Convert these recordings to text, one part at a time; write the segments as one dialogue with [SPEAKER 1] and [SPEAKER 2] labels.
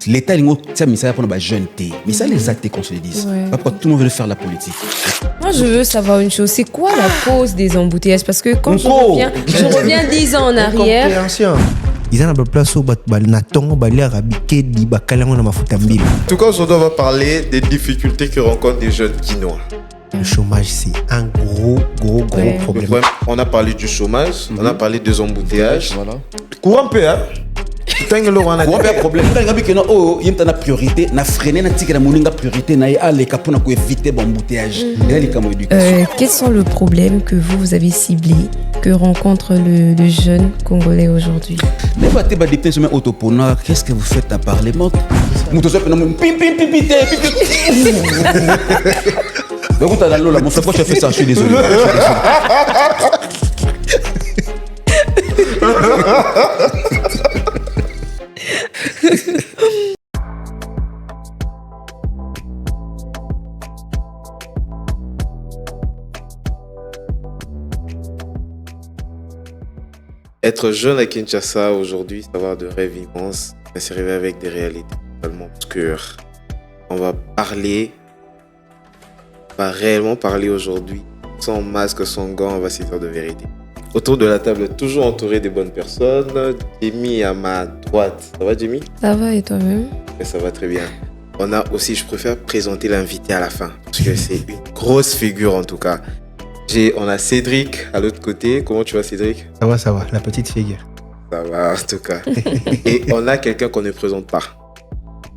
[SPEAKER 1] L'État, il a mis ça pour les jeunes. Mais ça, les actes qu'on se le dise. Pourquoi tout le monde veut faire la politique?
[SPEAKER 2] Moi, je veux savoir une chose. C'est quoi la cause des embouteillages? Parce que quand je reviens 10 ans en arrière...
[SPEAKER 3] Ils ont une place où ils ont
[SPEAKER 4] En tout cas, aujourd'hui, on va parler des difficultés que rencontrent des jeunes Guinois.
[SPEAKER 3] Le chômage, c'est un gros problème.
[SPEAKER 4] On a parlé du chômage, on a parlé des embouteillages.
[SPEAKER 1] Voilà.
[SPEAKER 4] Courant un peu, hein?
[SPEAKER 1] Quel problème? Il y a une priorité, na freiner na tika na moninga priorité na aller pour éviter l'embouteillage.
[SPEAKER 2] Quels sont les problèmes que vous avez ciblés, que rencontre le jeune Congolais aujourd'hui?
[SPEAKER 1] Mais pas te badipter sur mes autopona. Qu'est-ce que vous faites à parler? Donc, tu as là, mon frère, pourquoi tu as fait ça? Je suis désolé.
[SPEAKER 4] Être jeune à Kinshasa aujourd'hui, c'est avoir de rêves immenses, mais c'est rêver avec des réalités totalement obscures. On va réellement parler aujourd'hui, sans masque, sans gants, on va se dire de vérité. Autour de la table, toujours entouré des bonnes personnes. Jamie à ma droite. Ça va, Jamie?
[SPEAKER 2] Ça va, et toi-même?
[SPEAKER 4] Ça va très bien. On a aussi, je préfère présenter l'invité à la fin, parce que c'est une grosse figure en tout cas. On a Cédric à l'autre côté. Comment tu vas, Cédric?
[SPEAKER 3] Ça va, la petite figure.
[SPEAKER 4] Ça va, en tout cas. Et on a quelqu'un qu'on ne présente pas.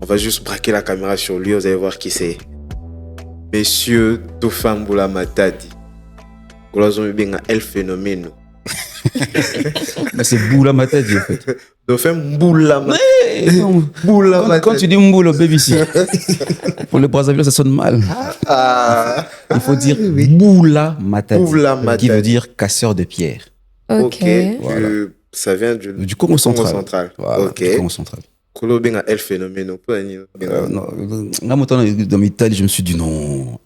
[SPEAKER 4] On va juste braquer la caméra sur lui, vous allez voir qui c'est. Monsieur Dauphin Mboula Matadi. Vous l'avez bien El Phénomène.
[SPEAKER 1] Mais c'est Mboula Matadi en fait.
[SPEAKER 4] Dauphin Mboula Matadi.
[SPEAKER 1] Quand tu dis Mboula baby, pour le Brazzaville ça sonne mal. Il faut dire Mboula Matadi, qui veut dire casseur de pierre.
[SPEAKER 2] Ok.
[SPEAKER 4] Voilà. Ça vient du
[SPEAKER 1] Congo central.
[SPEAKER 4] Voilà,
[SPEAKER 1] ok. Du Congo central.
[SPEAKER 4] Kolo benga El Phénomène.
[SPEAKER 1] Dans l'Italie, je me suis dit non.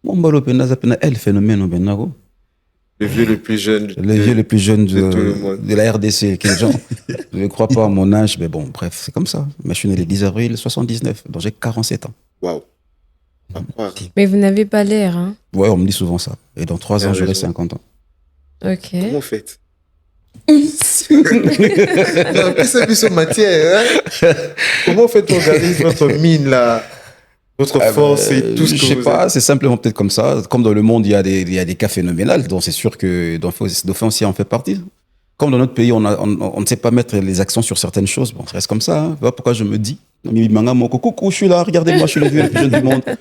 [SPEAKER 1] Mon balo pena El Phénomène benako.
[SPEAKER 4] Le vieux le plus jeune.
[SPEAKER 1] De la RDC. Je ne crois pas à mon âge, mais bon, bref, c'est comme ça. Mais je suis né le 10 avril 79, donc j'ai 47 ans.
[SPEAKER 4] Waouh.
[SPEAKER 2] Mais vous n'avez pas l'air, hein?
[SPEAKER 1] Ouais, on me dit souvent ça. Et dans 3 ans, j'aurai 50 ans.
[SPEAKER 2] Ok.
[SPEAKER 4] Comment vous faites? C'est plus en matière, hein? Comment faites pour garder votre mine là? Votre force et tout ce que
[SPEAKER 1] je sais pas, c'est simplement peut-être comme ça. Comme dans le monde, il y a des cas phénoménals, donc c'est sûr que Dauphin aussi en fait partie. Comme dans notre pays, on ne sait pas mettre les accents sur certaines choses. Bon, ça reste comme ça. Hein. Voilà pourquoi je me dis. Coucou, je suis là, regardez-moi, je suis le vieux, le plus jeune du monde. Si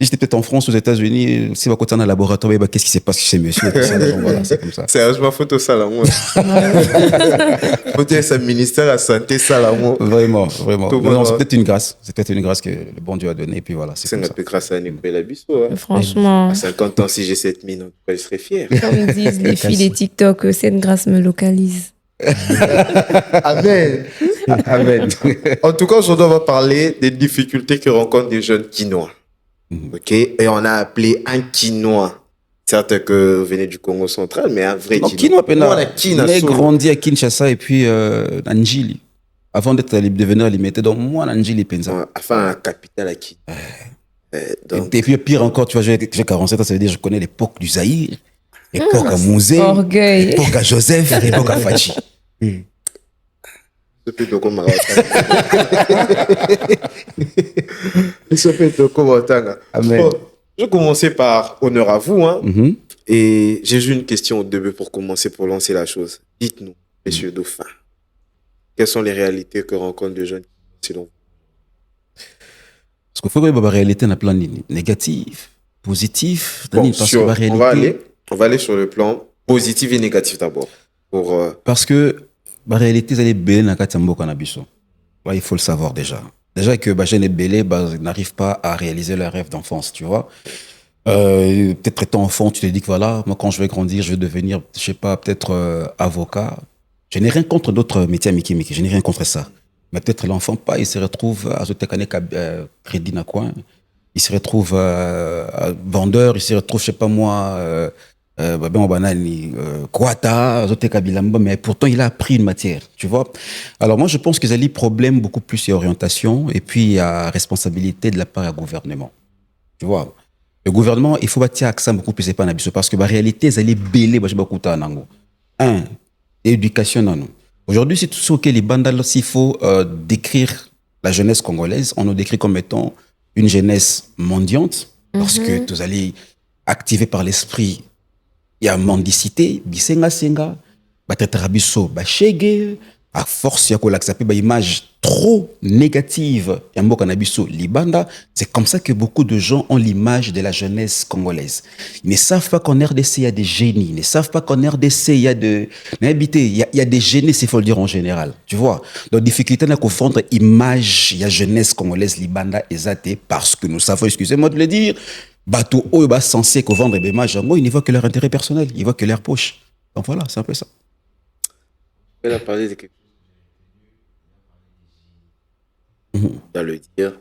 [SPEAKER 1] j'étais peut-être en France, aux États-Unis, si on va côté dans un laboratoire, qu'est-ce qui s'est passé chez monsieur? Voilà, c'est comme ça.
[SPEAKER 4] Sérieusement, photo ça là, moi. Faut dire ça, ministère de la Santé, ça là, moi.
[SPEAKER 1] Vraiment. Non, c'est peut-être une grâce. C'est peut-être une grâce que le bon Dieu a donnée. Et puis voilà, c'est
[SPEAKER 4] un peu grâce à Nicolas Bissot. Hein.
[SPEAKER 2] Franchement.
[SPEAKER 4] À 50 ans, si j'ai cette mine, je serais fier.
[SPEAKER 2] Comme disent les filles des TikTok, cette grâce me localise.
[SPEAKER 4] Amen. En tout cas, aujourd'hui, on va parler des difficultés que rencontrent des jeunes Quinois. Ok, et on a appelé un Quinois. Certes que vous venez du Congo central, mais un vrai
[SPEAKER 1] Quinois. J'ai grandi à Kinshasa et puis à Njili. Avant de devenir limité, donc moi, à Njili, Penza.
[SPEAKER 4] Enfin, un capital à qui
[SPEAKER 1] Et puis pire encore, tu vois, j'ai 47 ans, ça veut dire que je connais l'époque du Zaïre, l'époque à Mouzé, l'époque à Joseph, l'époque à Fachi.
[SPEAKER 4] Je vais commencer par honneur à vous. Hein. Et j'ai juste une question au début pour commencer, pour lancer la chose. Dites-nous, messieurs Dauphin, quelles sont les réalités que rencontrent les jeunes selon vous?
[SPEAKER 1] Parce qu'il faut que la réalité n'a plan négatif, positif.
[SPEAKER 4] Bon, on va aller sur le plan positif et négatif d'abord.
[SPEAKER 1] Parce que la réalité, c'est il faut le savoir déjà. Déjà que Jeune et Bélé n'arrivent pas à réaliser leur rêve d'enfance, tu vois. Peut-être étant enfant, tu te dis que voilà, moi quand je vais grandir, je vais devenir, je sais pas, peut-être avocat. Je n'ai rien contre d'autres métiers, je n'ai rien contre ça. Mais peut-être l'enfant, pas, il se retrouve à crédit dans coin, il se retrouve vendeur, il se retrouve, je sais pas moi, Kwata, Zoteka Bilamba, mais pourtant il a appris une matière, tu vois. Alors moi je pense qu'il y a des problèmes beaucoup plus et orientation et puis il y a responsabilité de la part du gouvernement, tu vois. Le gouvernement, il faut bâtir accent beaucoup plus pas parce que la réalité, elle est belle, un, éducation non. Aujourd'hui, c'est tout ce que les bandes, s'il faut décrire la jeunesse congolaise, on nous décrit comme étant une jeunesse mendiante, parce que vous allez activer par l'esprit, il y a mendicité, bisenga senga, batetarabiso, bachege, à force, il y a une image trop négative, libanda. C'est comme ça que beaucoup de gens ont l'image de la jeunesse congolaise. Ils ne savent pas qu'en RDC, il y a des génies. Ils ne savent pas qu'en RDC, il y a de... il y a des génies, il faut le dire en général. Tu vois? Donc, difficulté à confondre image, il y a jeunesse congolaise, libanda, exaté, parce que nous savons, excusez-moi de le dire, bateau haut, censé qu'on vendre des images, ils ne voient que leur intérêt personnel, ils voient que leur poche. Donc voilà, c'est un peu ça.
[SPEAKER 4] Elle a parlé de quelque chose. Dans le dire.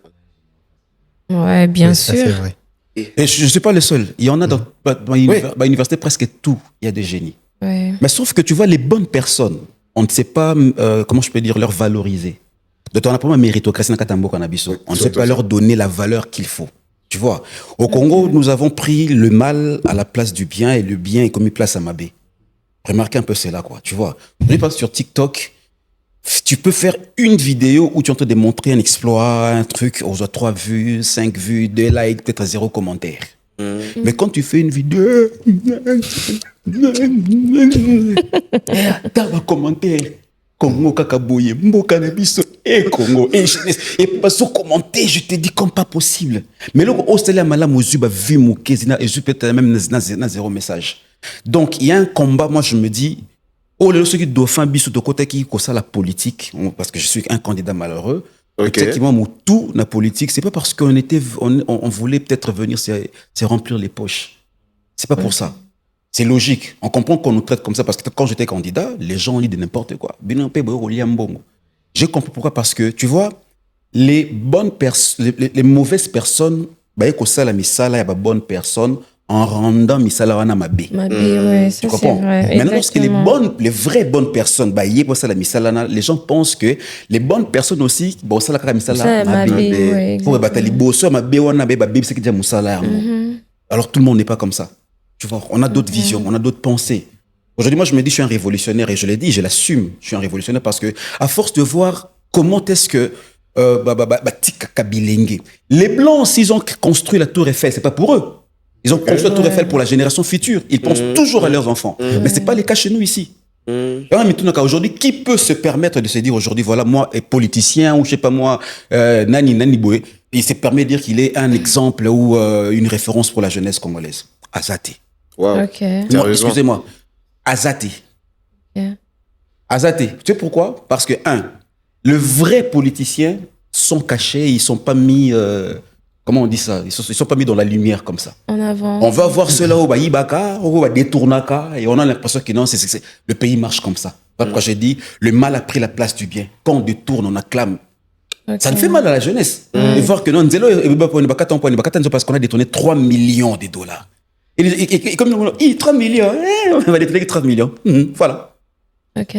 [SPEAKER 2] Ouais, bien sûr.
[SPEAKER 3] Ça, c'est vrai.
[SPEAKER 1] Et je ne suis pas le seul. Il y en a dans l'université presque tout. Il y a des génies.
[SPEAKER 2] Ouais.
[SPEAKER 1] Mais sauf que tu vois, les bonnes personnes, on ne sait pas, comment je peux dire, leur valoriser. Donc on n'a pas une méritocratie dans Katambo Kanabiso. On ne sait pas leur donner la valeur qu'il faut. Tu vois, au Congo, nous avons pris le mal à la place du bien et le bien est commis place à Mabé. Remarquez un peu cela, quoi. Tu vois, on est pas sur TikTok. Tu peux faire une vidéo où tu es en train de montrer un exploit, un truc, aux 3 vues, 5 vues, 2 likes, peut-être 0 commentaire. Mais quand tu fais une vidéo, t'as un commentaire. Congo kakaboye, mboka na biso, Congo, et pas so commenter, je te dis comme pas possible. Mais là, au stade mala mozuba vu moukezina et je peut-être même na 0 message. Donc il y a un combat, moi je me dis. Oh, les gens qui dauphin biso de côté qui ça la politique, parce que je suis un candidat malheureux. Effectivement, tout la politique, c'est pas parce qu'on était, on voulait peut-être venir se remplir les poches. C'est pas pour ça. C'est logique. On comprend qu'on nous traite comme ça parce que quand j'étais candidat, les gens ont dit de n'importe quoi. J'ai compris pourquoi, parce que tu vois, les mauvaises personnes, ça la misala y a bonnes personnes. En rendant misala wana mabe.
[SPEAKER 2] Ouais, ça,
[SPEAKER 1] tu comprends?
[SPEAKER 2] Vrai.
[SPEAKER 1] Maintenant, lorsque les vraies bonnes personnes, les gens pensent que les bonnes personnes aussi, ça la misala mabe. Pour batali bosso mabe wana be babe c'est que déjà musala. Alors tout le monde n'est pas comme ça. Tu vois, on a d'autres visions, on a d'autres pensées. Aujourd'hui, moi je me dis je suis un révolutionnaire et je l'ai dit, je l'assume, je suis un révolutionnaire parce que à force de voir comment est-ce que les blancs, s'ils ont construit la tour Eiffel, c'est pas pour eux. Ils ont construit la tour Eiffel pour la génération future. Ils pensent toujours à leurs enfants. Mais ce n'est pas le cas chez nous ici. Aujourd'hui, qui peut se permettre de se dire aujourd'hui, voilà, moi, politicien ou je sais pas moi, Nani Boé, il se permet de dire qu'il est un exemple ou une référence pour la jeunesse congolaise. Azate.
[SPEAKER 4] Wow.
[SPEAKER 2] Okay.
[SPEAKER 1] Non, excusez-moi. Azate.
[SPEAKER 2] Yeah.
[SPEAKER 1] Azate. Tu sais pourquoi? Parce que, le vrai politicien sont cachés, ils sont pas mis... comment on dit ça? Ils sont pas mis dans la lumière comme ça.
[SPEAKER 2] En avant.
[SPEAKER 1] On va voir cela au Baïbaka, au Détournaka, et on a l'impression que non, le pays marche comme ça. Pourquoi j'ai dit, le mal a pris la place du bien. Quand on détourne, on acclame. Okay. Ça nous fait mal à la jeunesse. Et voir que non, parce qu'on a détourné 3 millions de dollars. Et comme nous, 3 millions, on va détourner 3 millions. Voilà.
[SPEAKER 2] Ok.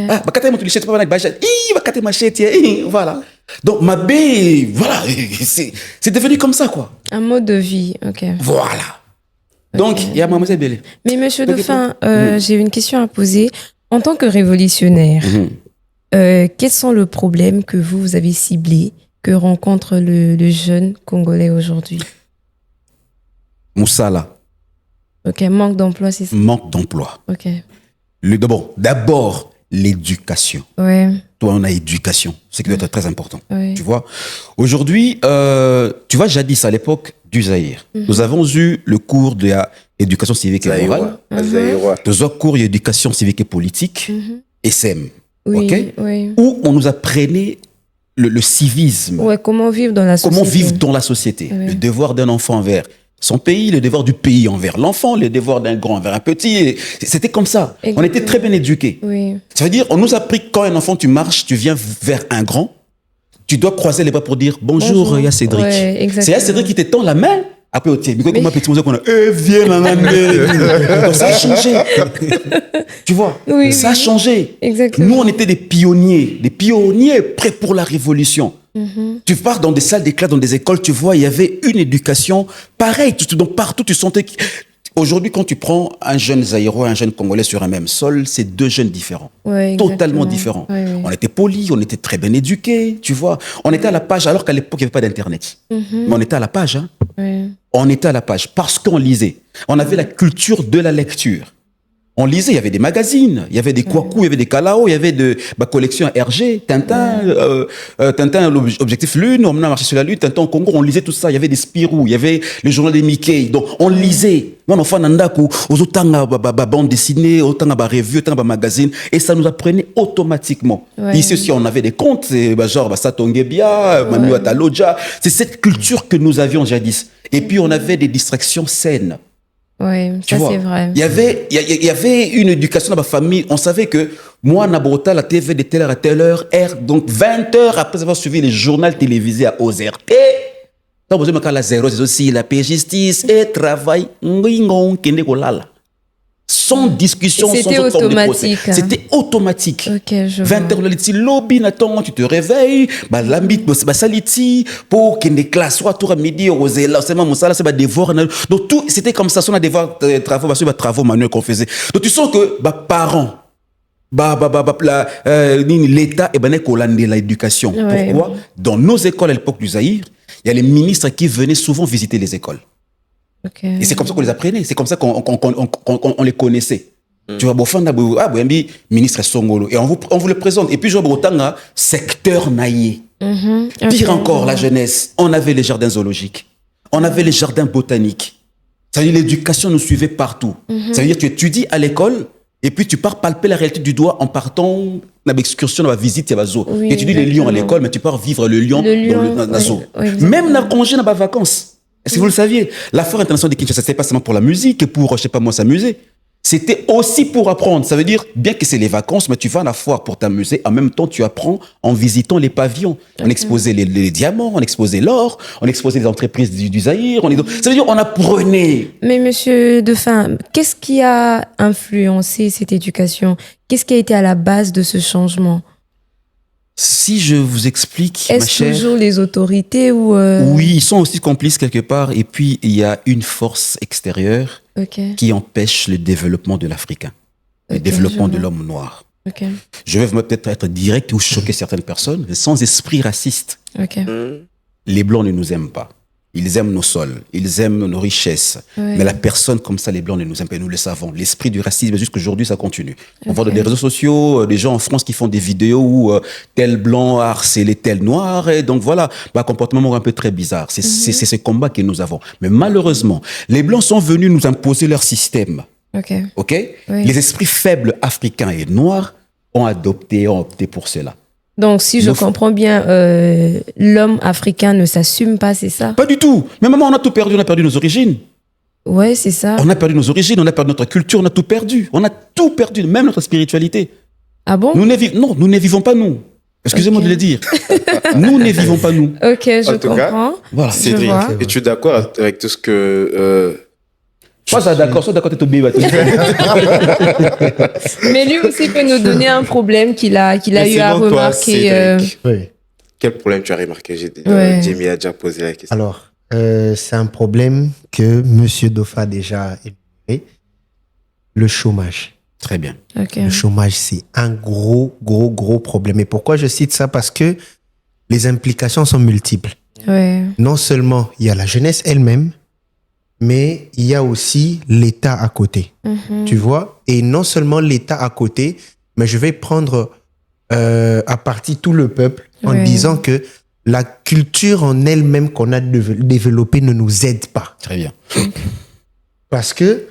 [SPEAKER 1] Voilà. Donc, voilà, c'est devenu comme ça, quoi.
[SPEAKER 2] Un mode de vie, ok.
[SPEAKER 1] Voilà. Donc, il y a Mademoiselle Bélé.
[SPEAKER 2] Mais monsieur Dauphin, j'ai une question à poser. En tant que révolutionnaire, quels sont les problèmes que vous avez ciblés, que rencontre le jeune Congolais aujourd'hui?
[SPEAKER 1] Moussala.
[SPEAKER 2] Ok, manque d'emploi, c'est ça?
[SPEAKER 1] Manque d'emploi.
[SPEAKER 2] Ok.
[SPEAKER 1] D'abord, l'éducation.
[SPEAKER 2] Ouais.
[SPEAKER 1] Toi, on a éducation, ce qui doit être très important.
[SPEAKER 2] Ouais.
[SPEAKER 1] Tu vois, aujourd'hui, tu vois, jadis, à l'époque du Zaïre, nous avons eu le cours de l'éducation civique et morale. Nous avons cours d'éducation civique et politique, SM.
[SPEAKER 2] Oui,
[SPEAKER 1] ok,
[SPEAKER 2] oui.
[SPEAKER 1] Où on nous apprenait le civisme.
[SPEAKER 2] Ouais, comment vivre dans la société.
[SPEAKER 1] Comment vivre dans la société. Ouais. Le devoir d'un enfant envers son pays, le devoir du pays envers l'enfant, le devoir d'un grand envers un petit. C'était comme ça. Exactement. On était très bien éduqués.
[SPEAKER 2] Oui.
[SPEAKER 1] Ça veut dire, on nous a appris que quand un enfant, tu marches, tu viens vers un grand, tu dois croiser les bras pour dire bonjour, Yacédric.
[SPEAKER 2] Ouais,
[SPEAKER 1] c'est Yacédric qui te tend la main Après, comment peut-tu qu'on a viens donc ça a changé. Tu vois,
[SPEAKER 2] Oui,
[SPEAKER 1] ça a changé.
[SPEAKER 2] Exactement.
[SPEAKER 1] Nous, on était des pionniers prêts pour la révolution. Tu pars dans des salles des classes, dans des écoles, tu vois, il y avait une éducation pareille. Donc partout, tu sentais aujourd'hui, quand tu prends un jeune Zaïrois et un jeune Congolais sur un même sol, c'est deux jeunes différents.
[SPEAKER 2] Ouais,
[SPEAKER 1] Totalement différents.
[SPEAKER 2] Ouais, ouais.
[SPEAKER 1] On était polis, on était très bien éduqués, tu vois. On était à la page, alors qu'à l'époque, il n'y avait pas d'Internet. Mais on était à la page, hein.
[SPEAKER 2] Ouais.
[SPEAKER 1] On était à la page parce qu'on lisait. On avait la culture de la lecture. On lisait, il y avait des magazines, il y avait des Kwaku, il y avait des Kalao, il y avait de collection RG, Tintin, Tintin, l'objectif Lune, on a marché sur la Lune, Tintin au Congo, on lisait tout ça. Il y avait des Spirou, il y avait le journal des Mickey. Donc, on lisait. Moi, on fait un aux autant bande dessinée, autant revue, autant magazine, et ça nous apprenait automatiquement.
[SPEAKER 2] Ouais.
[SPEAKER 1] Ici aussi, on avait des contes, genre Satongebia, Manu Ataloja. C'est cette culture que nous avions jadis. Et puis, on avait des distractions saines.
[SPEAKER 2] Oui, ça c'est vrai.
[SPEAKER 1] Il y avait une éducation dans ma famille. On savait que moi, Nabrota, la TV de telle heure à telle heure, donc 20 heures après avoir suivi les journaux télévisés à OZRT, donc vous avez la zéro, c'est aussi la paix, justice et travail, sans discussion,
[SPEAKER 2] c'était
[SPEAKER 1] sans
[SPEAKER 2] automatique.
[SPEAKER 1] C'était automatique.
[SPEAKER 2] Ok, je
[SPEAKER 1] 20 heures, le lobby, Nathan, tu te réveilles, l'ambit, saliti, pour qu'il y ait des classes, soit tout à midi, au zéla, c'est mon salaire, c'est devoir. Donc tout, c'était comme ça, on a des travaux manuels qu'on faisait. Donc tu sens que, parents, l'État, l'éducation.
[SPEAKER 2] Ouais.
[SPEAKER 1] Pourquoi? Dans nos écoles à l'époque du Zaïre, il y a les ministres qui venaient souvent visiter les écoles.
[SPEAKER 2] Okay.
[SPEAKER 1] Et c'est comme ça qu'on les apprenait, c'est comme ça qu'on les connaissait. Tu vois, ministre Songolo, et on vous le présente. Et puis, je vois secteur naïe. Pire encore, la jeunesse. On avait les jardins zoologiques, on avait les jardins botaniques. Ça veut dire l'éducation nous suivait partout. Ça veut dire que tu étudies à l'école, et puis tu pars palper la réalité du doigt en partant dans l'excursion, dans la visite, il y a zoo.
[SPEAKER 2] Oui,
[SPEAKER 1] tu étudies les lions à l'école, mais tu pars vivre le lion dans le zoo.
[SPEAKER 2] Oui,
[SPEAKER 1] même dans le congé, dans les vacances. Est-ce que vous le saviez? La Foire internationale de Kinshasa, c'était pas seulement pour la musique et pour, je sais pas moi, s'amuser. C'était aussi pour apprendre. Ça veut dire, bien que c'est les vacances, mais tu vas à la foire pour t'amuser. En même temps, tu apprends en visitant les pavillons. On exposait les diamants, on exposait l'or, on exposait les entreprises du Zaïre. Ça veut dire, on apprenait.
[SPEAKER 2] Mais monsieur Defin, qu'est-ce qui a influencé cette éducation? Qu'est-ce qui a été à la base de ce changement?
[SPEAKER 1] Si je vous explique, ma
[SPEAKER 2] Est-ce
[SPEAKER 1] chère,
[SPEAKER 2] toujours les autorités ou
[SPEAKER 1] oui, ils sont aussi complices quelque part. Et puis, il y a une force extérieure qui empêche le développement de l'Africain, le développement de l'homme noir. Je vais peut-être être direct ou choquer certaines personnes, mais sans esprit raciste. Les Blancs ne nous aiment pas. Ils aiment nos sols, ils aiment nos richesses. Mais la personne comme ça, les Blancs ne nous aiment pas, nous le savons. L'esprit du racisme, jusqu'aujourd'hui, ça continue. On voit dans les réseaux sociaux des gens en France qui font des vidéos où tel Blanc a harcelé tel Noir. Et donc voilà, comportement un peu très bizarre. C'est ce combat que nous avons. Mais malheureusement, les Blancs sont venus nous imposer leur système. Les esprits faibles africains et noirs ont opté pour cela.
[SPEAKER 2] Donc, si je comprends bien, l'homme africain ne s'assume pas, c'est ça?
[SPEAKER 1] Pas du tout. Mais maman, on a tout perdu, on a perdu nos origines.
[SPEAKER 2] Ouais, c'est ça.
[SPEAKER 1] On a perdu nos origines, on a perdu notre culture, on a tout perdu. On a tout perdu, même notre spiritualité.
[SPEAKER 2] Ah bon?
[SPEAKER 1] Nous ne vivons pas nous. Excusez-moi de le dire. Nous ne vivons pas nous.
[SPEAKER 2] Ok, je comprends.
[SPEAKER 1] Voilà.
[SPEAKER 4] Cédric, es-tu d'accord avec tout ce que...
[SPEAKER 1] Soit d'accord, t'es au bébé.
[SPEAKER 2] Mais lui aussi peut nous donner un problème qu'il a eu à remarquer.
[SPEAKER 4] Quel problème tu as remarqué? Jamie a déjà posé la question.
[SPEAKER 3] Alors, c'est un problème que Monsieur Dofa a déjà évoqué. Le chômage.
[SPEAKER 1] Très bien.
[SPEAKER 3] Le chômage, c'est un gros problème. Et pourquoi je cite ça? Parce que les implications sont multiples. Non seulement il y a la jeunesse elle-même, mais il y a aussi l'État à côté. Tu vois? Et non seulement l'État à côté, mais je vais prendre à partie tout le peuple en disant que la culture en elle-même qu'on a développée ne nous aide pas.
[SPEAKER 1] Très bien.
[SPEAKER 3] Parce que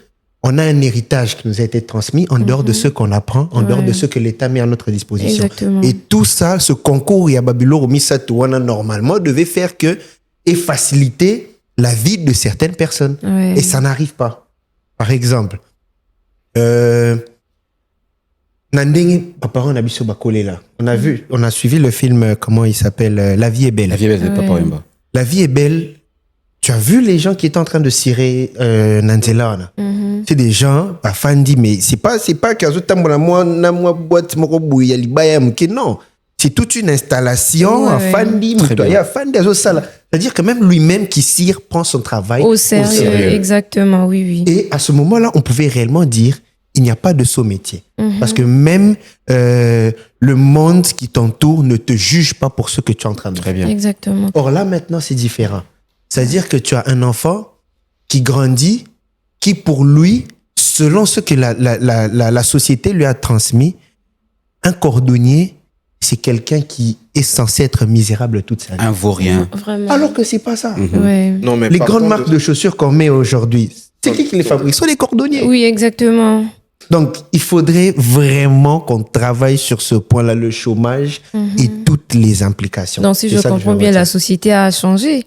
[SPEAKER 3] on a un héritage qui nous a été transmis en dehors de ce qu'on apprend, en dehors de ce que l'État met à notre disposition.
[SPEAKER 2] Exactement.
[SPEAKER 3] Et tout ça, ce concours Yababilo Misatouana normalement devait faire que et faciliter la vie de certaines personnes. Et ça n'arrive pas. Par exemple, Nandenge, papa, on a vu sur Bakolé là. On a suivi le film, comment il s'appelle, La vie est belle.
[SPEAKER 1] La vie est belle de Papa Wemba.
[SPEAKER 3] La vie est belle. Tu as vu les gens qui étaient en train de cirer Nandela. C'est des gens, Fandi, mais c'est pas non. C'est toute une installation à Fandi, c'est-à-dire que même lui-même qui cire prend son travail
[SPEAKER 2] au sérieux. Exactement, oui.
[SPEAKER 3] Et à ce moment-là, on pouvait réellement dire il n'y a pas de saut métier. Parce que même le monde qui t'entoure ne te juge pas pour ce que tu es en train de faire.
[SPEAKER 1] Très bien.
[SPEAKER 2] Exactement.
[SPEAKER 3] Or là, maintenant, c'est différent. C'est-à-dire que tu as un enfant qui grandit, qui pour lui, selon ce que la société lui a transmis, un cordonnier, c'est quelqu'un qui est censé être misérable toute sa vie.
[SPEAKER 1] Un vaurien.
[SPEAKER 2] Vraiment.
[SPEAKER 3] Alors que c'est pas ça.
[SPEAKER 4] Non, mais
[SPEAKER 3] Les
[SPEAKER 4] par
[SPEAKER 3] grandes
[SPEAKER 4] contre,
[SPEAKER 3] marques de chaussures qu'on met aujourd'hui, c'est qui les fabrique? Ce sont les cordonniers.
[SPEAKER 2] Oui, exactement.
[SPEAKER 3] Donc, il faudrait vraiment qu'on travaille sur ce point-là, le chômage et toutes les implications.
[SPEAKER 2] Donc, si
[SPEAKER 3] C'est
[SPEAKER 2] je
[SPEAKER 3] ça que
[SPEAKER 2] comprends
[SPEAKER 3] veux
[SPEAKER 2] bien,
[SPEAKER 3] dire.
[SPEAKER 2] la société a changé.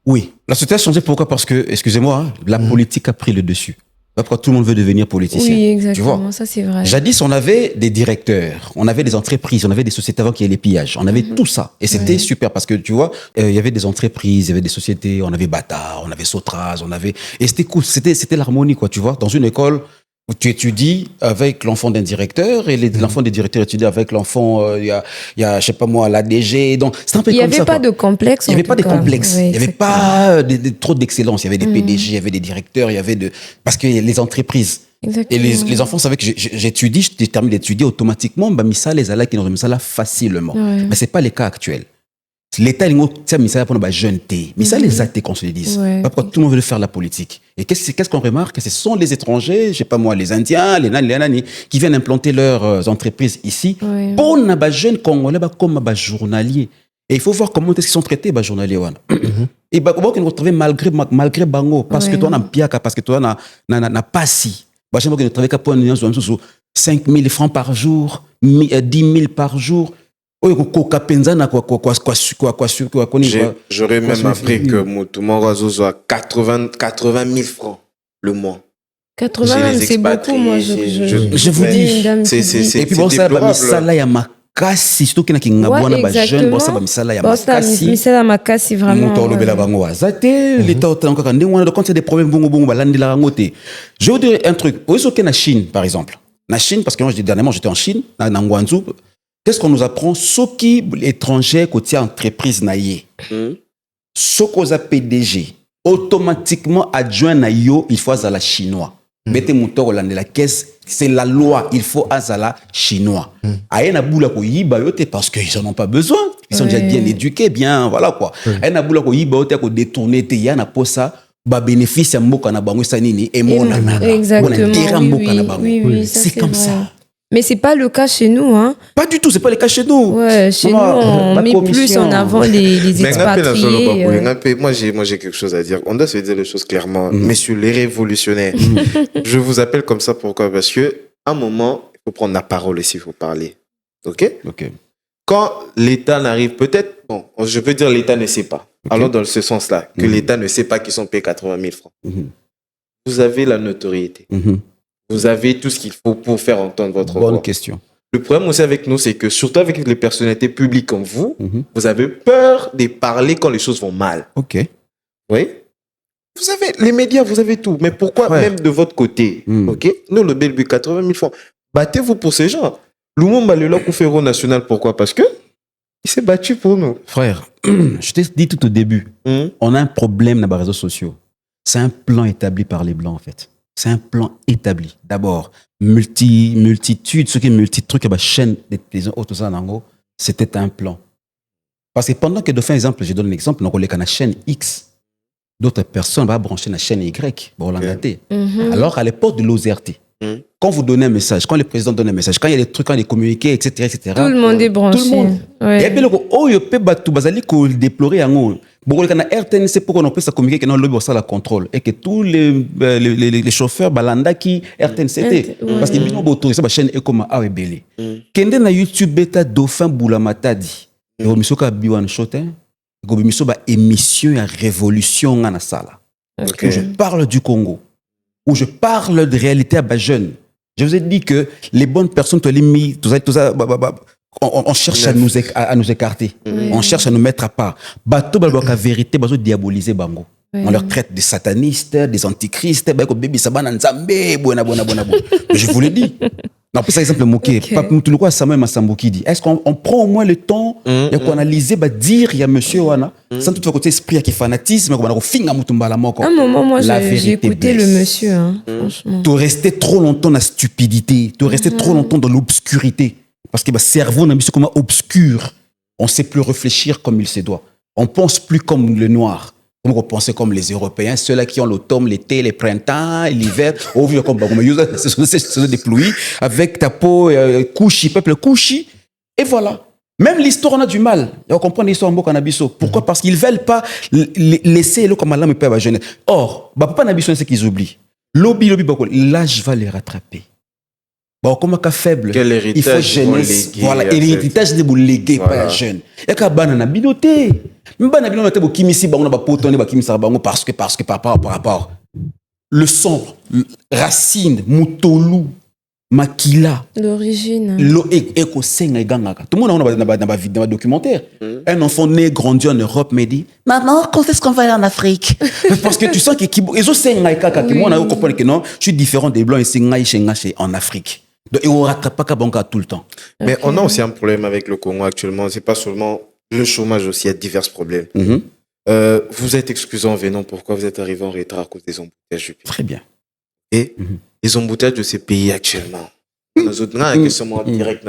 [SPEAKER 3] Oui.
[SPEAKER 1] La société a changé, pourquoi? Parce que, excusez-moi, la politique a pris le dessus. Pourquoi tout le monde veut devenir politicien?
[SPEAKER 2] Oui,
[SPEAKER 1] Tu vois?
[SPEAKER 2] exactement. Ça, c'est vrai.
[SPEAKER 1] Jadis, on avait des directeurs, on avait des entreprises, on avait des sociétés avant qu'il y ait les pillages. On avait tout ça. Et c'était super parce que, tu vois, il y avait des entreprises, il y avait des sociétés, on avait Bata, on avait Sotraz, on avait... Et c'était cool, c'était l'harmonie, quoi, tu vois. Dans une école où tu étudies avec l'enfant d'un directeur et l'enfant des directeurs étudie avec l'enfant, il y a, je sais pas moi, l'ADG. Donc, c'est un peu comme ça.
[SPEAKER 2] Il n'y avait pas de complexe.
[SPEAKER 1] Il n'y avait pas de complexe.
[SPEAKER 2] Ouais,
[SPEAKER 1] Il n'y avait pas trop d'excellence. Il y avait des PDG, il y avait des directeurs, il y avait parce que les entreprises.
[SPEAKER 2] Exactement.
[SPEAKER 1] Et les enfants savaient que j'étudie, je termine d'étudier automatiquement, bah, Missa les ala qui n'ont ça là facilement.
[SPEAKER 2] Ouais.
[SPEAKER 1] Mais c'est pas le cas actuel. L'État, il y a Missa pour nos jeunes té. Missa les athées qu'on se le dise.
[SPEAKER 2] Ouais.
[SPEAKER 1] Pourquoi tout le monde veut faire la politique. Et qu'est-ce qu'on remarque? Ce sont les étrangers, je sais pas moi, les Indiens, les Nani, qui viennent implanter leurs entreprises ici.
[SPEAKER 2] Ouais.
[SPEAKER 1] Pour les jeunes Congolais, comme les journaliers. Et il faut voir comment est-ce qu'ils sont traités, les journaliers. Et comment ils vont malgré Bango, parce que toi, on a piaka, parce que toi, on a pas si. Je vais travailler pour 5 000 francs par jour, 10 000 par jour.
[SPEAKER 4] J'aurais même appris que Moutouma Razozo a 80 000 francs le mois.
[SPEAKER 2] 80, c'est beaucoup, moi.
[SPEAKER 1] Je vous dis. Et puis bon, ça, ça, il y a ma kasi, surtout qu'il y a un jeune, bon, ça, il y a ma kasi.
[SPEAKER 2] Misala makasi, vraiment.
[SPEAKER 1] L'État, quand c'est des problèmes, je vais vous dire un truc. Où est-ce qu'il y a en Chine, par exemple? En Chine, parce que moi, dernièrement, j'étais en Chine, à Guangzhou. Qu'est-ce qu'on nous apprend? Ceux qui étrangers côté entreprise naïe, ceux qui ont PDG, automatiquement adjoint naïo, il faut à la chinois. Mettez mon tour de la caisse, c'est la loi, il faut à la chinois. Aïe na boula ko yiba yote parce qu'ils en ont pas besoin, ils sont déjà bien éduqués, bien voilà quoi. Aïe na boula ko yiba yote ko détourner te ya na posa ba bénéfice ya mboka na bango sanini et mon nana.
[SPEAKER 2] Exactement. Oui,
[SPEAKER 1] c'est comme ça.
[SPEAKER 2] Mais c'est pas le cas chez nous, hein.
[SPEAKER 1] Pas du tout, c'est pas le cas chez nous.
[SPEAKER 2] Ouais, chez nous, on met plus en avant les expatriés.
[SPEAKER 4] Moi, j'ai quelque chose à dire. On doit se dire les choses clairement. Messieurs les révolutionnaires, je vous appelle comme ça pourquoi? Parce que à un moment, il faut prendre la parole ici, il faut parler. Ok. Quand l'État n'arrive, peut-être, bon, je peux dire l'État ne sait pas. Alors dans ce sens-là, que l'État ne sait pas qu'ils sont payés 80 000 francs. Vous avez la notoriété. Vous avez tout ce qu'il faut pour faire entendre votre voix.
[SPEAKER 1] Bonne question.
[SPEAKER 4] Le problème aussi avec nous, c'est que surtout avec les personnalités publiques comme vous, vous avez peur de parler quand les choses vont mal.
[SPEAKER 1] Ok.
[SPEAKER 4] Oui. Vous avez les médias, vous avez tout. Mais pourquoi même de votre côté? Ok. Nous, le BLB, 80 000 francs. Battez-vous pour ces gens. Lumumba Lela Koufero national, pourquoi? Parce que il s'est battu pour nous.
[SPEAKER 1] Frère, je t'ai dit tout au début, on a un problème dans les réseaux sociaux. C'est un plan établi par les Blancs, en fait. C'est un plan établi. D'abord, multitude, ce qui est multi-truc, la chaîne des autres Zanango, c'était un plan. Parce que pendant que de faire exemple, je donne un exemple, on a la chaîne X, d'autres personnes vont brancher la chaîne Y. Bon, alors, à l'époque de l'OZRT, quand vous donnez un message, quand le président donne un message, quand il y a des trucs, quand il y a des communiqués, etc.,
[SPEAKER 2] tout le monde est branché.
[SPEAKER 1] Tout le monde. Et puis, il peut déplorer un RTNC pour qu'on puisse communiquer que non, le boss a la contrôle et que tous les chauffeurs balanda qui RTNC parce que nous autorisé la chaîne comme a rebelle. Kende na YouTube beta dauphin boula matadi. Et au miso ka biwan shotin, go miso ba émission ya révolution na sala. Où je parle du Congo, où je parle de réalité à bas jeunes. Je vous ai dit que les bonnes personnes, tout ça, on cherche à nous écarter. On cherche à nous mettre à part. Bateau balboka vérité, bateau diaboliser bango. On leur traite de satanistes, des antichristes. Je vous le dis. Non, pour ça, exemple, moqué. Okay. Samuel Massambouki dit, est-ce qu'on prend au moins le temps de analyser, dire, il y a monsieur Wana, sans tout côté esprit, qui fanatisme,
[SPEAKER 2] à un moment, moi, j'ai écouté le monsieur, hein, franchement.
[SPEAKER 1] Tu restais trop longtemps dans la stupidité, tu restais trop longtemps dans l'obscurité. Parce que le cerveau, on a mis comme obscur. On ne sait plus réfléchir comme il se doit. On ne pense plus comme le noir. On pense comme les Européens, ceux-là qui ont l'automne, l'été, les printemps, l'hiver, ce sont des pluies, avec ta peau, couchi, peuple couchi. Et voilà. Même l'histoire, on a du mal. On comprend l'histoire en Bokanabiso. Pourquoi? Parce qu'ils ne veulent pas laisser le comme Allah me paie à la jeunesse. Or, Papa Nabiso, c'est qu'ils oublient. Lobby, l'âge va les rattraper. Bon, comme un faible, il faut jeunesse. Voilà, et l'héritage de vous léguer pas à jeune. Il y a qu'à banana binoté. Même banana binoté, vous kimisi, on a pas potonné, parce que par rapport. Le son, racine, moutolou, makila.
[SPEAKER 2] L'origine.
[SPEAKER 1] Tout le monde a dans un documentaire. Un enfant né, grandi en Europe, me dit, maman, quand est-ce qu'on va aller en Afrique? Parce que tu sens que je suis différent des blancs et en Afrique. Donc, et on ne rattrape pas Kabonga tout le temps.
[SPEAKER 4] Mais on a aussi un problème avec le Congo actuellement. Ce n'est pas seulement le chômage, aussi, il y a divers problèmes. Vous êtes excusé en venant. Pourquoi vous êtes arrivé en retard à cause des embouteillages du pays?
[SPEAKER 1] Très bien.
[SPEAKER 4] Et les embouteillages de ces pays actuellement. Nous autres, on a une question directe.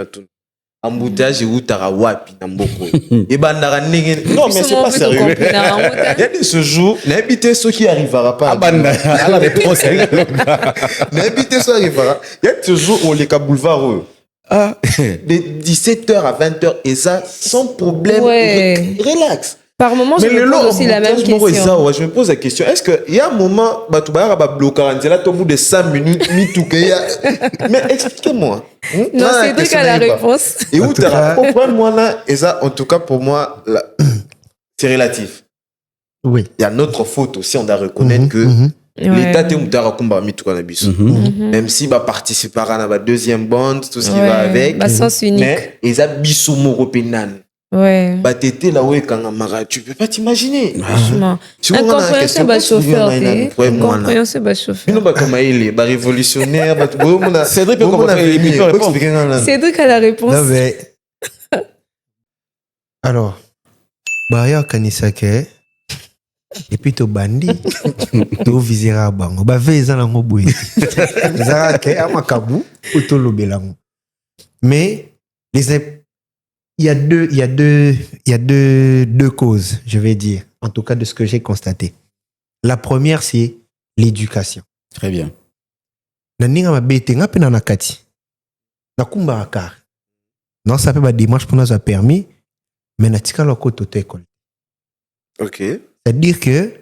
[SPEAKER 4] Embouteillage et Outarawapi, Namboko. Et ben, non, mais c'est pas sérieux. Il y a de ce jour, n'habitez ceux qui arrivera pas.
[SPEAKER 1] À la réponse,
[SPEAKER 4] n'habitez ceux qui arrivera. Il y a de ce jour où les cas boulevard, de 17h à 20h, et ça, sans problème.
[SPEAKER 2] Ouais.
[SPEAKER 4] Relax.
[SPEAKER 2] Par moment, je me pose aussi la même question.
[SPEAKER 4] Je me pose la question. Est-ce qu'il y a un moment, tu vas bloquer au bout de 5 minutes, mais expliquez-moi.
[SPEAKER 2] Non, Cédric a la réponse.
[SPEAKER 4] Et où tu as moi là, et ça, en tout cas, pour moi, c'est relatif.
[SPEAKER 3] Oui.
[SPEAKER 4] Il y a notre faute aussi, on doit reconnaître que l'État est un combat même si va participer à la deuxième bande, tout ce qui va avec.
[SPEAKER 2] Sens unique.
[SPEAKER 4] Mais ils ont bisou moropenan.
[SPEAKER 2] Ouais.
[SPEAKER 4] Tu peux pas t'imaginer.
[SPEAKER 2] Incompréhensible à chauffeur. Incompréhensible à chauffeur.
[SPEAKER 4] Révolutionnaire.
[SPEAKER 2] Cédric a la réponse.
[SPEAKER 3] Non, mais... Alors, Baya Kanisake, et puis tu bandi, tu visera bango. Ba veza na ngoboué. Zarake amakabu ou to lobelango. Mais il y a deux causes, je vais dire, en tout cas de ce que j'ai constaté. La première, c'est l'éducation.
[SPEAKER 1] Très bien.
[SPEAKER 3] Non, ça peut être dimanche pour nous a permis, mais na tika loko toute école.
[SPEAKER 4] Ok.
[SPEAKER 3] C'est-à-dire que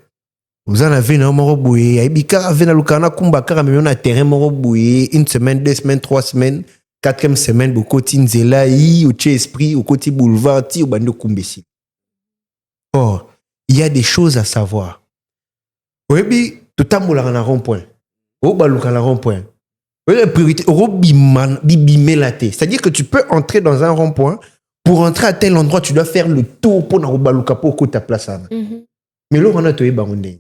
[SPEAKER 3] vous en avez un moroboué, aibika avait na lukana kumba kara mais on a terrain moroboué, 1 semaine, 2 semaines, 3 semaines. 4e semaine, au côté Nzela, au côté Esprit, au côté Boulevard, au bando Kumbesi. Or, il y a des choses à savoir. Oui, tout le monde a un rond-point. Au balouka la rond-point. La priorité, c'est-à-dire que tu peux entrer dans un rond-point. Pour entrer à tel endroit, tu dois faire le tour pour n'avoir balouka pour que ta place. Mais là, on a tout ébangondé.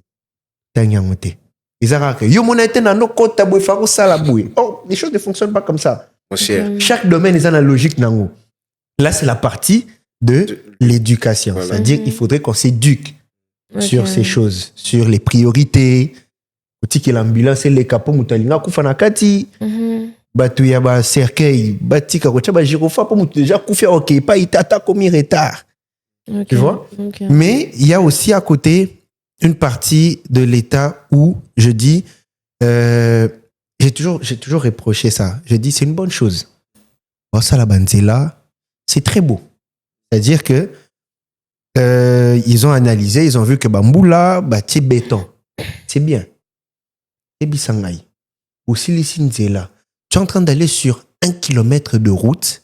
[SPEAKER 3] Tanyangote. Ils ont dit, yo mon été dans nos côtes, taboué, farou, salaboué. Oh, les choses ne fonctionnent pas comme ça. Chaque domaine est dans la logique. Là, c'est la partie de l'éducation. Voilà. C'est-à-dire qu'il faudrait qu'on s'éduque sur ces choses, sur les priorités. Que l'ambulance et les capots, mutalinga kufana kati. Batu ya ba cercueil, batika ko ba girofa pour déjà kufia OK, pas itata comme retard. Tu vois? Mais il y a aussi à côté une partie de l'État où je dis j'ai toujours reproché ça. Je dis, c'est une bonne chose. Bon, ça, la banzela, c'est très beau. C'est-à-dire que ils ont analysé, ils ont vu que Bamboula, c'est béton. C'est bien. Et Bissangaï. Aussi, les Sinzela. Tu es en train d'aller sur 1 kilomètre de route.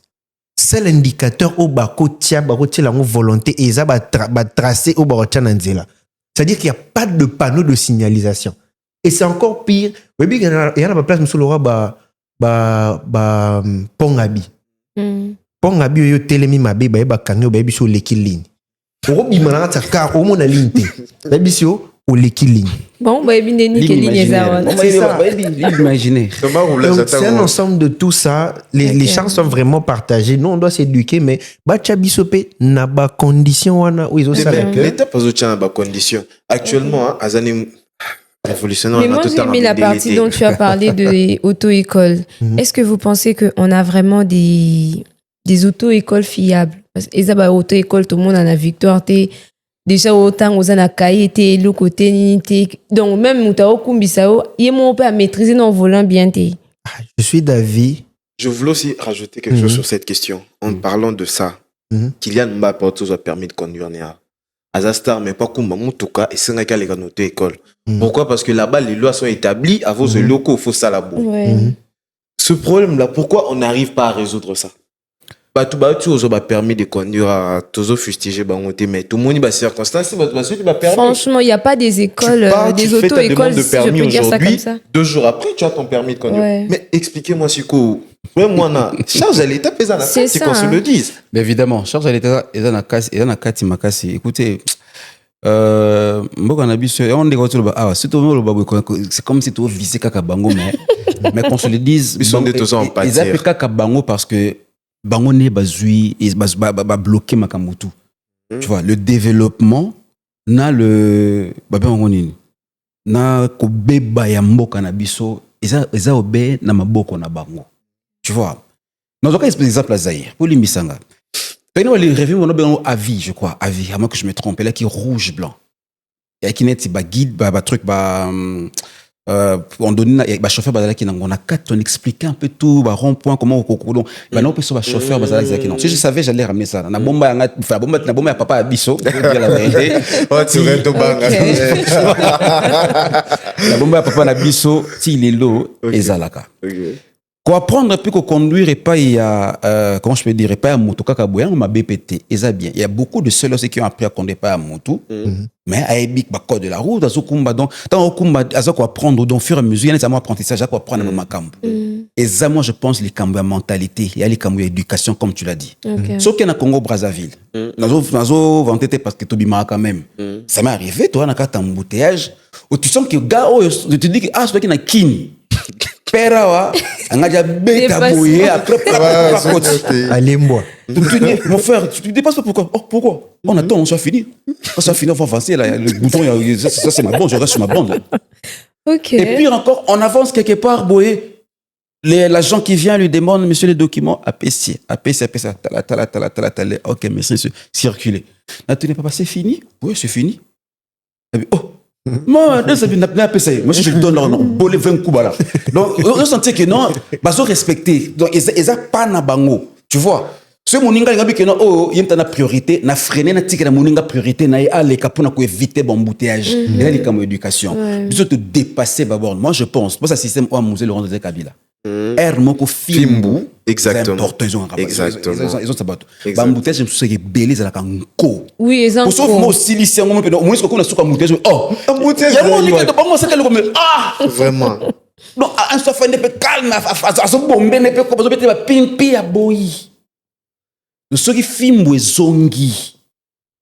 [SPEAKER 3] C'est l'indicateur au bako tia, la volonté, et ils ont tracé au barotia nanzela. C'est-à-dire qu'il n'y a pas de panneau de signalisation. Et c'est encore pire. Il y a une place, monsieur Laura, Pongabi. Pongabi, il y a télémi ma bébé, il y a sur l'équilibre. Au bimana, ça car au mon ligne. L'habitio, oleki ligne.
[SPEAKER 2] Bon, bah,
[SPEAKER 1] l'imaginaire.
[SPEAKER 3] Donc, c'est un ensemble de tout ça. Les chances sont vraiment partagées. Nous, on doit s'éduquer, mais Bachabisope n'a pas condition.
[SPEAKER 4] L'État pas de condition. Actuellement, Azani révolutionnaire.
[SPEAKER 2] Mais moi, j'ai aimé la partie dont tu as parlé de auto-école. Est-ce que vous pensez qu'on a vraiment des auto-écoles fiables? Parce que les auto-écoles, tout le monde en a victoire. Déjà, autant aux anakai, le côté, donc même Moutao Kumbisao, il peut à maîtriser nos volants bien.
[SPEAKER 3] Je suis d'avis.
[SPEAKER 4] Je voulais aussi rajouter quelque chose sur cette question. En parlant de ça, Kylian Mbappé a permis de conduire Néa. Azastar, mais pas comme Moutoka et Sénégal les gars école. Pourquoi? Parce que là-bas, les lois sont établies. À vos locaux, il faut ça là-bas. Ce problème-là, pourquoi on n'arrive pas à résoudre ça? Tu as permis de conduire à Tozo fustiger Bangote, mais tout le monde a circonstance.
[SPEAKER 2] Franchement, il n'y a pas des écoles, des auto-écoles, si je peux dire ça comme ça.
[SPEAKER 4] 2 jours après, tu as ton permis de conduire. Mais expliquez-moi, Siko. Moi, charge à l'État, c'est qu'on se le dise.
[SPEAKER 1] Mais évidemment, charge à l'État, écoutez, c'est comme si tu visais Kakabango, mais qu'on se le dise,
[SPEAKER 4] ils sont des tous en pâtir.
[SPEAKER 1] Ils appellent Kakabango parce que Bango ne bazui et ba bloquer Makamutu. Tu vois, le développement na le na ko beba ya mboka na biso eza obe na maboko na bango. Tu vois. Dans un cas exemple à Zaïre, pour l'Imisanga. Pendant les rêves on a avis, je crois, avis, à moins que je me trompe, là qui est rouge blanc. Il y a qui net ba guide ba truc ba on donne ba chauffeur bazala qui on a 4 on expliquait un peu tout ba rond-point comment au cocodon ba non peut ba chauffeur bazala qui non si je savais j'allais ramener ça na bomba na bomba papa abisso pour dire la vérité
[SPEAKER 4] tu rentres au banga
[SPEAKER 1] la bomba papa na bisso ti lelo ezalaka pour apprendre puis qu'on conduire et pas il y a comment je peux dire pas à moto kakaboya ma BPT eza bien il y a beaucoup de ceux qui ont appris à conduire pas à moto mais à ebik ba code de la route azokumba donc tant okumba azako apprendre donc fur et à mesure il y a nécessairement apprentissage à apprendre dans ma camp et ça moi je pense les camps de mentalité il y a les camps d'éducation comme tu l'as dit sauf qu'il y a Congo Brazzaville nazo vanté parce que to bima quand même ça m'est arrivé toi na kata embouteillage où tu sens que gars je te dis que ah c'est qui na kini Perawa, angaja beta bouillé après
[SPEAKER 3] Alimboa.
[SPEAKER 1] Mon frère, tu ne dépasses pas pourquoi? Oh, pourquoi? On attend, on soit fini. Quand ça finit, on va avancer. Là, le bouton, ça c'est ma bande, je reste sur ma bande. Là.
[SPEAKER 2] Ok.
[SPEAKER 1] Et puis encore, on avance quelque part, boyé. L'agent qui vient lui demande, monsieur, les documents, APC, tala. Ok, merci, circuler. Là, tu n'es pas passé, fini? Oui, c'est fini. Oh! Moi, moi, je donne leur nom, bolé 20 coups là. Donc, on sentait que non, bah, ils ont respecté. Donc, ils ont pas na bango. Tu vois? Ce moninga, il a dit que non, oh, il y a une priorité, na freiner, na tique na moninga priorité, na aller capona pour éviter l'embouteillage. Il y a les comme éducation. Ils ont te dépasser d'abord. Moi, je pense, moi, ça système au musée Laurent de Kabila. Moko Fimbu,
[SPEAKER 4] exactement.
[SPEAKER 1] Ils ont sabato. Bambouteillage, je me suis dit, belé, ça l'a kanko.
[SPEAKER 2] Oui, ils ont.
[SPEAKER 1] Pour sauf moi, silicien, moi, moi, est-ce qu'on a souka embouteillage? Oh, embouteillage. Il y a mon niveau de bon, c'est quel comme ah.
[SPEAKER 4] Vraiment.
[SPEAKER 1] Non, un sofa ne peut calme, à son bombe, ne peut pas mettre la pimpi à boy. Le ceux qui Fimbu et zongi,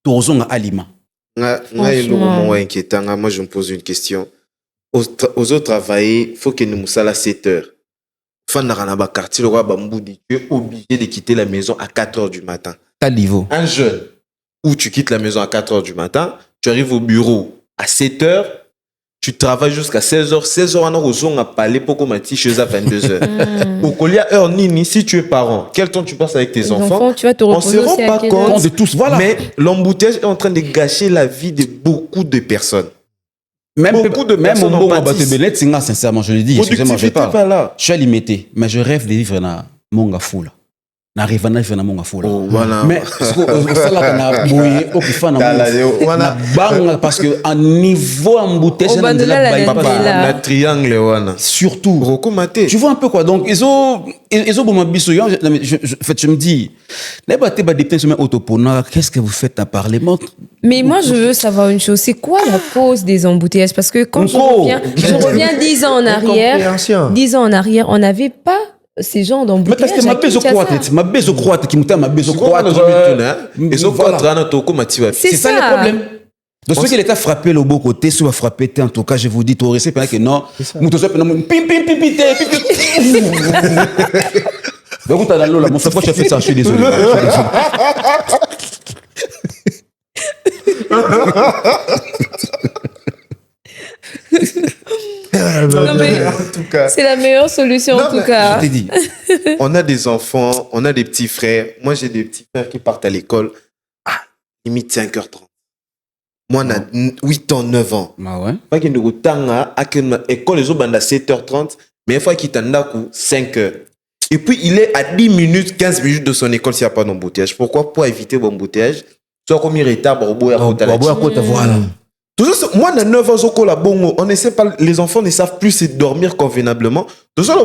[SPEAKER 1] torzonga alima.
[SPEAKER 4] Moi, je me pose une question. Aux autres travailler, il faut que nous soyons à 7 heures. Fanarana quartier, le roi Bamboudi, tu es obligé de quitter la maison à 4 heures du matin.
[SPEAKER 1] À niveau.
[SPEAKER 4] Un jeune, où tu quittes la maison à 4 heures du matin, tu arrives au bureau à 7 heures, tu travailles jusqu'à 16 heures. 16 heures, on a parlé pour qu'on chez à 22 heures. Au collier, heure nini, si tu es parent, quel temps tu passes avec tes enfants?
[SPEAKER 2] Tu vas te reposer.
[SPEAKER 4] On ne se rend pas compte
[SPEAKER 1] de tous, voilà.
[SPEAKER 4] Mais l'embouteillage est en train de gâcher la vie de beaucoup de personnes.
[SPEAKER 1] Même beaucoup de personnes en pâtissent. Sincèrement, je le dis, excusez-moi, je parle. Je suis limité, mais je rêve de vivre dans Monga Foula. N'arrive à vivre dans Monga Foula. Mais ça là, on a bouillé au pifan parce que à niveau embouteillage,
[SPEAKER 4] la triangle,
[SPEAKER 1] surtout. Tu vois un peu quoi. Donc ils ont bon biso. Je me dis, qu'est-ce que vous faites à parler?
[SPEAKER 2] Mais moi, je veux savoir une chose. C'est quoi la cause des embouteillages? Parce que quand je reviens 10 ans en arrière, on n'avait pas ces gens d'embouteillage.
[SPEAKER 1] Mais parce que ma beso croate qui m'a beso croate. C'est ça le problème. Donc, ceux qui l'état frappé le beau côté, ceux qui frappé, en tout cas, je vous dis, tu aurais pendant que non, nous tous donc, tu as dans l'eau là, mon frère, pourquoi tu as fait ça? Je suis désolé.
[SPEAKER 2] Non, mais
[SPEAKER 4] En tout cas,
[SPEAKER 2] c'est la meilleure solution, en tout cas.
[SPEAKER 1] Je t'ai dit.
[SPEAKER 4] on a des enfants, on a des petits frères. Moi, j'ai des petits frères qui partent à l'école à limite 5h30. Moi, on a 8 ans, 9 ans.
[SPEAKER 1] Ah ouais.
[SPEAKER 4] Pas qu'il nous tanga à l'école, les autres à 7h30, mais une fois qu'il t'en a 5h. Et puis, il est à 10 minutes, 15 minutes de son école s'il n'y a pas d'embouteillage. Pourquoi? Pour éviter l'embouteillage. Soit comme il retard,
[SPEAKER 1] Voilà.
[SPEAKER 4] Moi, dans 9 ans, on essaie pas, les enfants ne savent plus se dormir convenablement. Tout ça,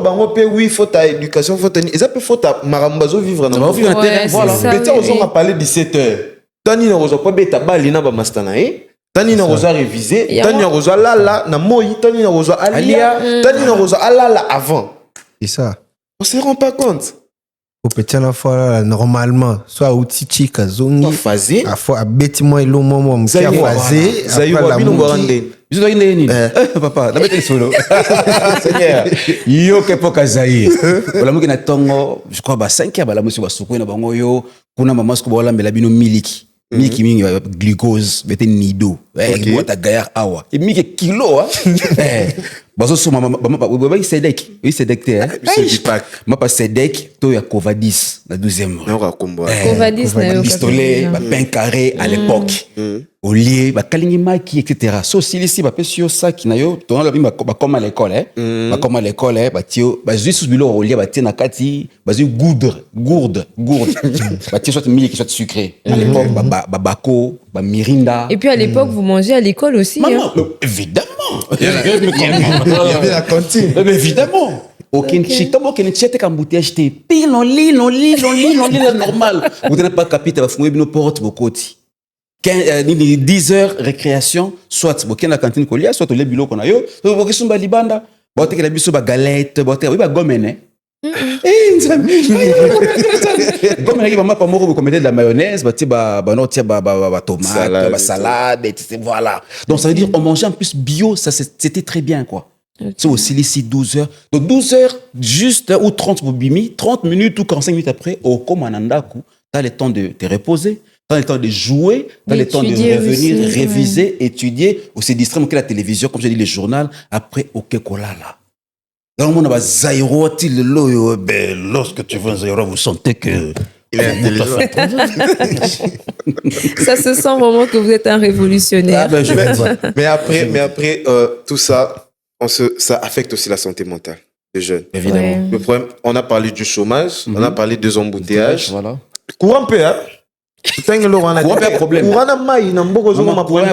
[SPEAKER 4] oui, il faut ta éducation, faut ta, il faut ta marambazo vivre dans
[SPEAKER 1] le terrain.
[SPEAKER 2] Voilà.
[SPEAKER 4] Mais tiens, on a parlé 17h. Tani na rozo pas beta balina ba mastanae. Tani na rozo réviser. Tani na rozo lala na moi. Tani na rozo alia. Tani na rozo alala avant.
[SPEAKER 3] C'est ça.
[SPEAKER 4] On se rend pas compte.
[SPEAKER 3] Au petit la fois normalement soit outil chika zongi
[SPEAKER 4] phasé
[SPEAKER 3] à fois à bêti moi ilo momo mkia phasé
[SPEAKER 4] zaïwa bino barande.
[SPEAKER 1] Je dois y papa, la bête est solo. Seigneur. Yo ke poka zaï. Voilà moi qui na tongo, je crois ba 5 ba la monsieur ba suku na bango yo, kuna mama sko ba la mbela bino miliki. Miliki mingi glucose, bete nido. Eh, boîte à gaillard awa. Et miliki kilo eh. Bazo so mama ba Sedek. Oui Sedek te. Ma pas Sedek, to ya Covadis la 12e.
[SPEAKER 4] On raconte.
[SPEAKER 2] Covadis na yo
[SPEAKER 1] pistolet, ba pain carré à l'époque. Au lieu ba kalingi maki etc. So si ici ba pesio sac na yo, to na ba comme à l'école ba comme à l'école ba tio ba juste bilo au lieu ba tia na kati, ba zu gourde. Ba tio soit miliki soit sucré. À l'époque ba bako, ba mirinda.
[SPEAKER 2] Et puis à l'époque vous mangez à l'école aussi.
[SPEAKER 1] Maman, évidemment.
[SPEAKER 3] Il y avait la cantine.
[SPEAKER 1] Mais évidemment. Aucun chic, tant aucun chic comme bouteille t'es pile on lit normal. Vous n'avez pas capité va fouiller nos portes beaucoup. 10 heures récréation, soit boken la cantine kolia, soit le bureau qu'on a yo, soit boken sumba libanda, bote que la biso ba galette, bote oui ba gomene. Comme il va pas mourir vous commettez de la mayonnaise, bah tomate, ba salade et voilà. Donc ça veut dire on mangeait en plus bio, ça c'était très bien quoi. C'est aussi ici 12 heures. Donc 12 heures juste ou 30 pour bimi, 30 minutes ou 45 minutes après au komanandaku, tu as le temps de te reposer. T'as le temps de jouer, t'as le temps de revenir, aussi, réviser, étudier, ou se distraire, la télévision, comme je dis, le journal, après, ok, kolala. Dans le monde, lorsque tu vois un Zaïro, vous sentez que...
[SPEAKER 4] Il est intelligent.
[SPEAKER 2] Ça se sent vraiment que vous êtes un révolutionnaire.
[SPEAKER 4] Mais après tout ça, ça affecte aussi la santé mentale des jeunes.
[SPEAKER 1] Évidemment. Ouais.
[SPEAKER 4] Le problème, on a parlé du chômage, on a parlé des embouteillages.
[SPEAKER 1] Voilà.
[SPEAKER 4] Courant peu, hein?
[SPEAKER 1] Problème.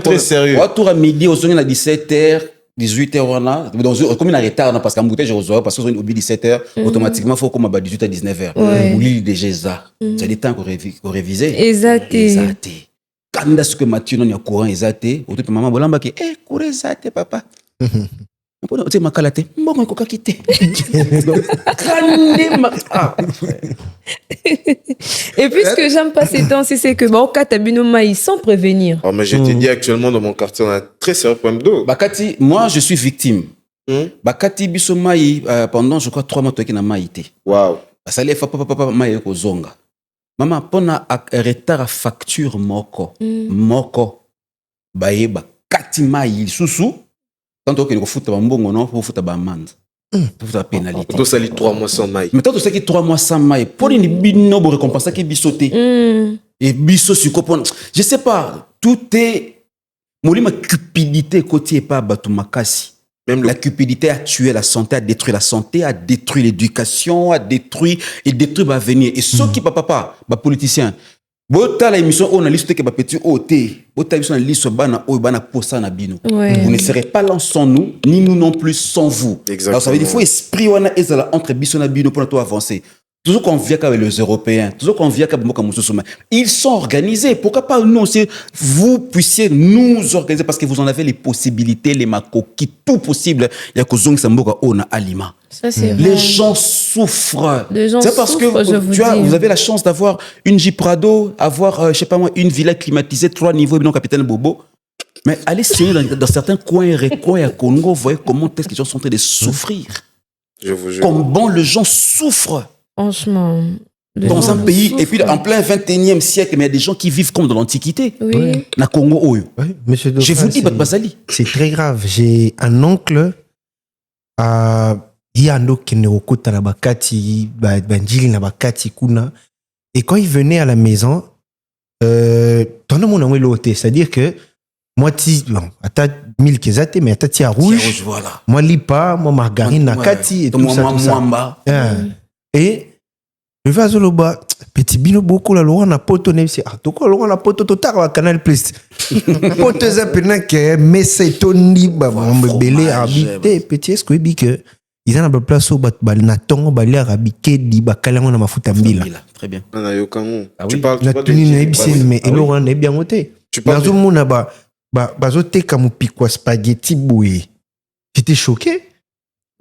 [SPEAKER 4] Très sérieux.
[SPEAKER 1] Autour à midi, au soir, à 17h, 18h, on a. Comme il a retard, parce qu'en bouteille, parce qu'on oublie 17h, automatiquement, il faut qu'on à 18h, 19h. On lit déjà ça. C'est des temps qu'on révisait.
[SPEAKER 2] Exacté.
[SPEAKER 1] Quand est-ce que Mathieu, on est au courant, exacté. Au tout maman, voilà, qui est, courez, exacté, papa. Tu m'as calaté. Bon, on a quitté.
[SPEAKER 2] Et puis ce que j'aime pas ces temps, c'est que au Katabino Maï sans prévenir.
[SPEAKER 4] Oh, mais je te dis actuellement dans mon quartier, on a un très sérieux problème d'eau.
[SPEAKER 1] Bakati, moi je suis victime. Bakati biso Maï pendant je crois 3 mois qui na Maïté.
[SPEAKER 4] Waouh.
[SPEAKER 1] Ça les papa Maï ko zonga. Maman pona retard à facture moko. Baye bakati Maï susu. Tant que faut foutre mbongo non, faut foutre ba amende. Faut foutre pénalité.
[SPEAKER 4] Tout ça les 3 mois sans maille.
[SPEAKER 1] Mais tant que ça qui 3 mois sans maille, pour une bino pour récompenser qui bisoté. Et biso sur kopon. Je sais pas, tout est molima cupidité côté pas batumakasi. Même la cupidité a tué la santé, a détruit la santé, a détruit l'éducation, a détruit l'avenir. Et ceux qui papa politiciens Bota la émission on a listé que petit OT, bota émission la liste bana o bana posa na bino. Vous ne serez pas là sans nous, ni nous non plus sans vous.
[SPEAKER 4] Exactement.
[SPEAKER 1] Alors ça veut dire il faut esprit wana ezala entre biso na bino pour nous avancer. Toujours qu'on vient avec les Européens, toujours qu'on vient avec Moka Moussousouma, ils sont organisés. Pourquoi pas nous aussi, vous puissiez nous organiser parce que vous en avez les possibilités, les makoki, tout possible. Il y a que Zong Samboka on a alima.
[SPEAKER 2] Ça, c'est
[SPEAKER 1] les gens souffrent.
[SPEAKER 2] Les gens
[SPEAKER 1] c'est parce
[SPEAKER 2] souffrent,
[SPEAKER 1] que vous avez la chance d'avoir une Jeep Prado, avoir, je sais pas moi, une villa climatisée, 3 niveaux, et non capitaine Bobo. Mais allez signer dans certains coins recoins à Congo, vous voyez comment est-ce que les gens sont en train de souffrir.
[SPEAKER 4] Je vous jure.
[SPEAKER 1] Comment les gens souffrent.
[SPEAKER 2] Franchement.
[SPEAKER 1] Dans un pays, et puis en plein 21e siècle, mais il y a des gens qui vivent comme dans l'Antiquité.
[SPEAKER 2] Oui.
[SPEAKER 1] Na Congo,
[SPEAKER 3] Oui, monsieur Dauphin,
[SPEAKER 1] je vous dis, Bazali.
[SPEAKER 3] c'est très grave. J'ai un oncle, Yando Keneokota na bakati, Banjili na bakati kuna. Et quand il venait à la maison, ton nom c'est-à-dire que moi, bon, à 1000 kezate, mais à tia rouge,
[SPEAKER 1] Voilà.
[SPEAKER 3] moi lipa, moi margarine na kati et tout ça. Et le vasoloba, petit bino beaucoup la loi na poto ne c'est toko la loi na poto total wa Canal Plus. Poto za pena que mais c'est toni ba belé habité petit est-ce que bi que ils en a place au bat na tongo ba lera habité di ba kalango na mafuta mbila.
[SPEAKER 1] Très bien.
[SPEAKER 4] Tu parles
[SPEAKER 3] na tuni na ibisi mais elora na bien ngote. Na zo mona ba zo te comme pikwa spaghetti bouillé. J'étais choqué.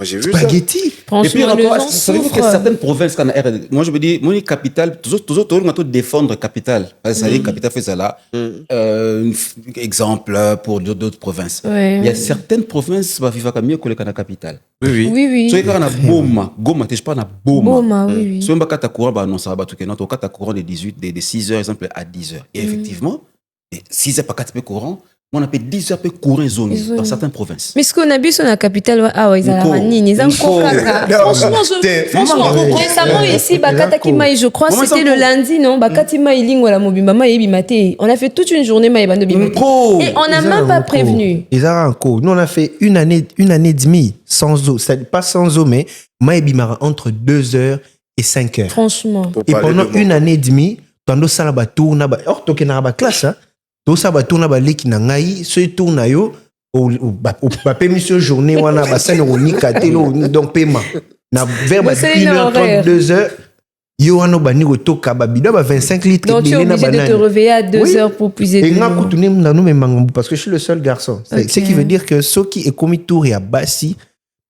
[SPEAKER 4] Moi, j'ai vu
[SPEAKER 3] spaghetti.
[SPEAKER 2] Franchement,
[SPEAKER 1] et puis encore,
[SPEAKER 2] ça
[SPEAKER 1] veut dire que certaines provinces, moi je me dis, mon capitale, toujours défendre capitale. Ça dit, capitale fait ça là. Exemple pour d'autres provinces.
[SPEAKER 2] Ouais.
[SPEAKER 1] Il y a certaines provinces qui vivent mieux que la capitale.
[SPEAKER 4] Oui.
[SPEAKER 2] Oui.
[SPEAKER 1] So, il y a Goma, je parle de
[SPEAKER 2] Boma, oui.
[SPEAKER 1] Si on a un courant, non, ça va tout non, on a un courant de 6 heures, exemple, à 10 heures. Et effectivement, 6 heures par 4 courant, on appelle 10 heures courant zone dans certaines provinces.
[SPEAKER 2] Mais ce qu'on a vu sur la capitale, ils ont franchement, récemment ici, je crois que c'était le lundi, non? On a fait toute une journée, et on n'a même pas prévenu.
[SPEAKER 3] Nous, on a fait une année et demie sans eau. Pas sans eau, mais entre 2 heures et 5 heures.
[SPEAKER 2] Franchement.
[SPEAKER 3] Et pendant une année et demie, pendant ça, on a classe, tout ça va tourner à l'équipe na ngai ce tourne yo au permission journée wana ba scène unika telo donc paiement na vers 1h30 2h yo wana bani otoka ba bida ba 25 litres
[SPEAKER 2] donc tu es obligé de te réveiller à 2h pour puiser
[SPEAKER 3] et nga kutune mnanu memangombu parce que je suis le seul garçon c'est ce qui veut dire que ceux qui est commis tour ya basi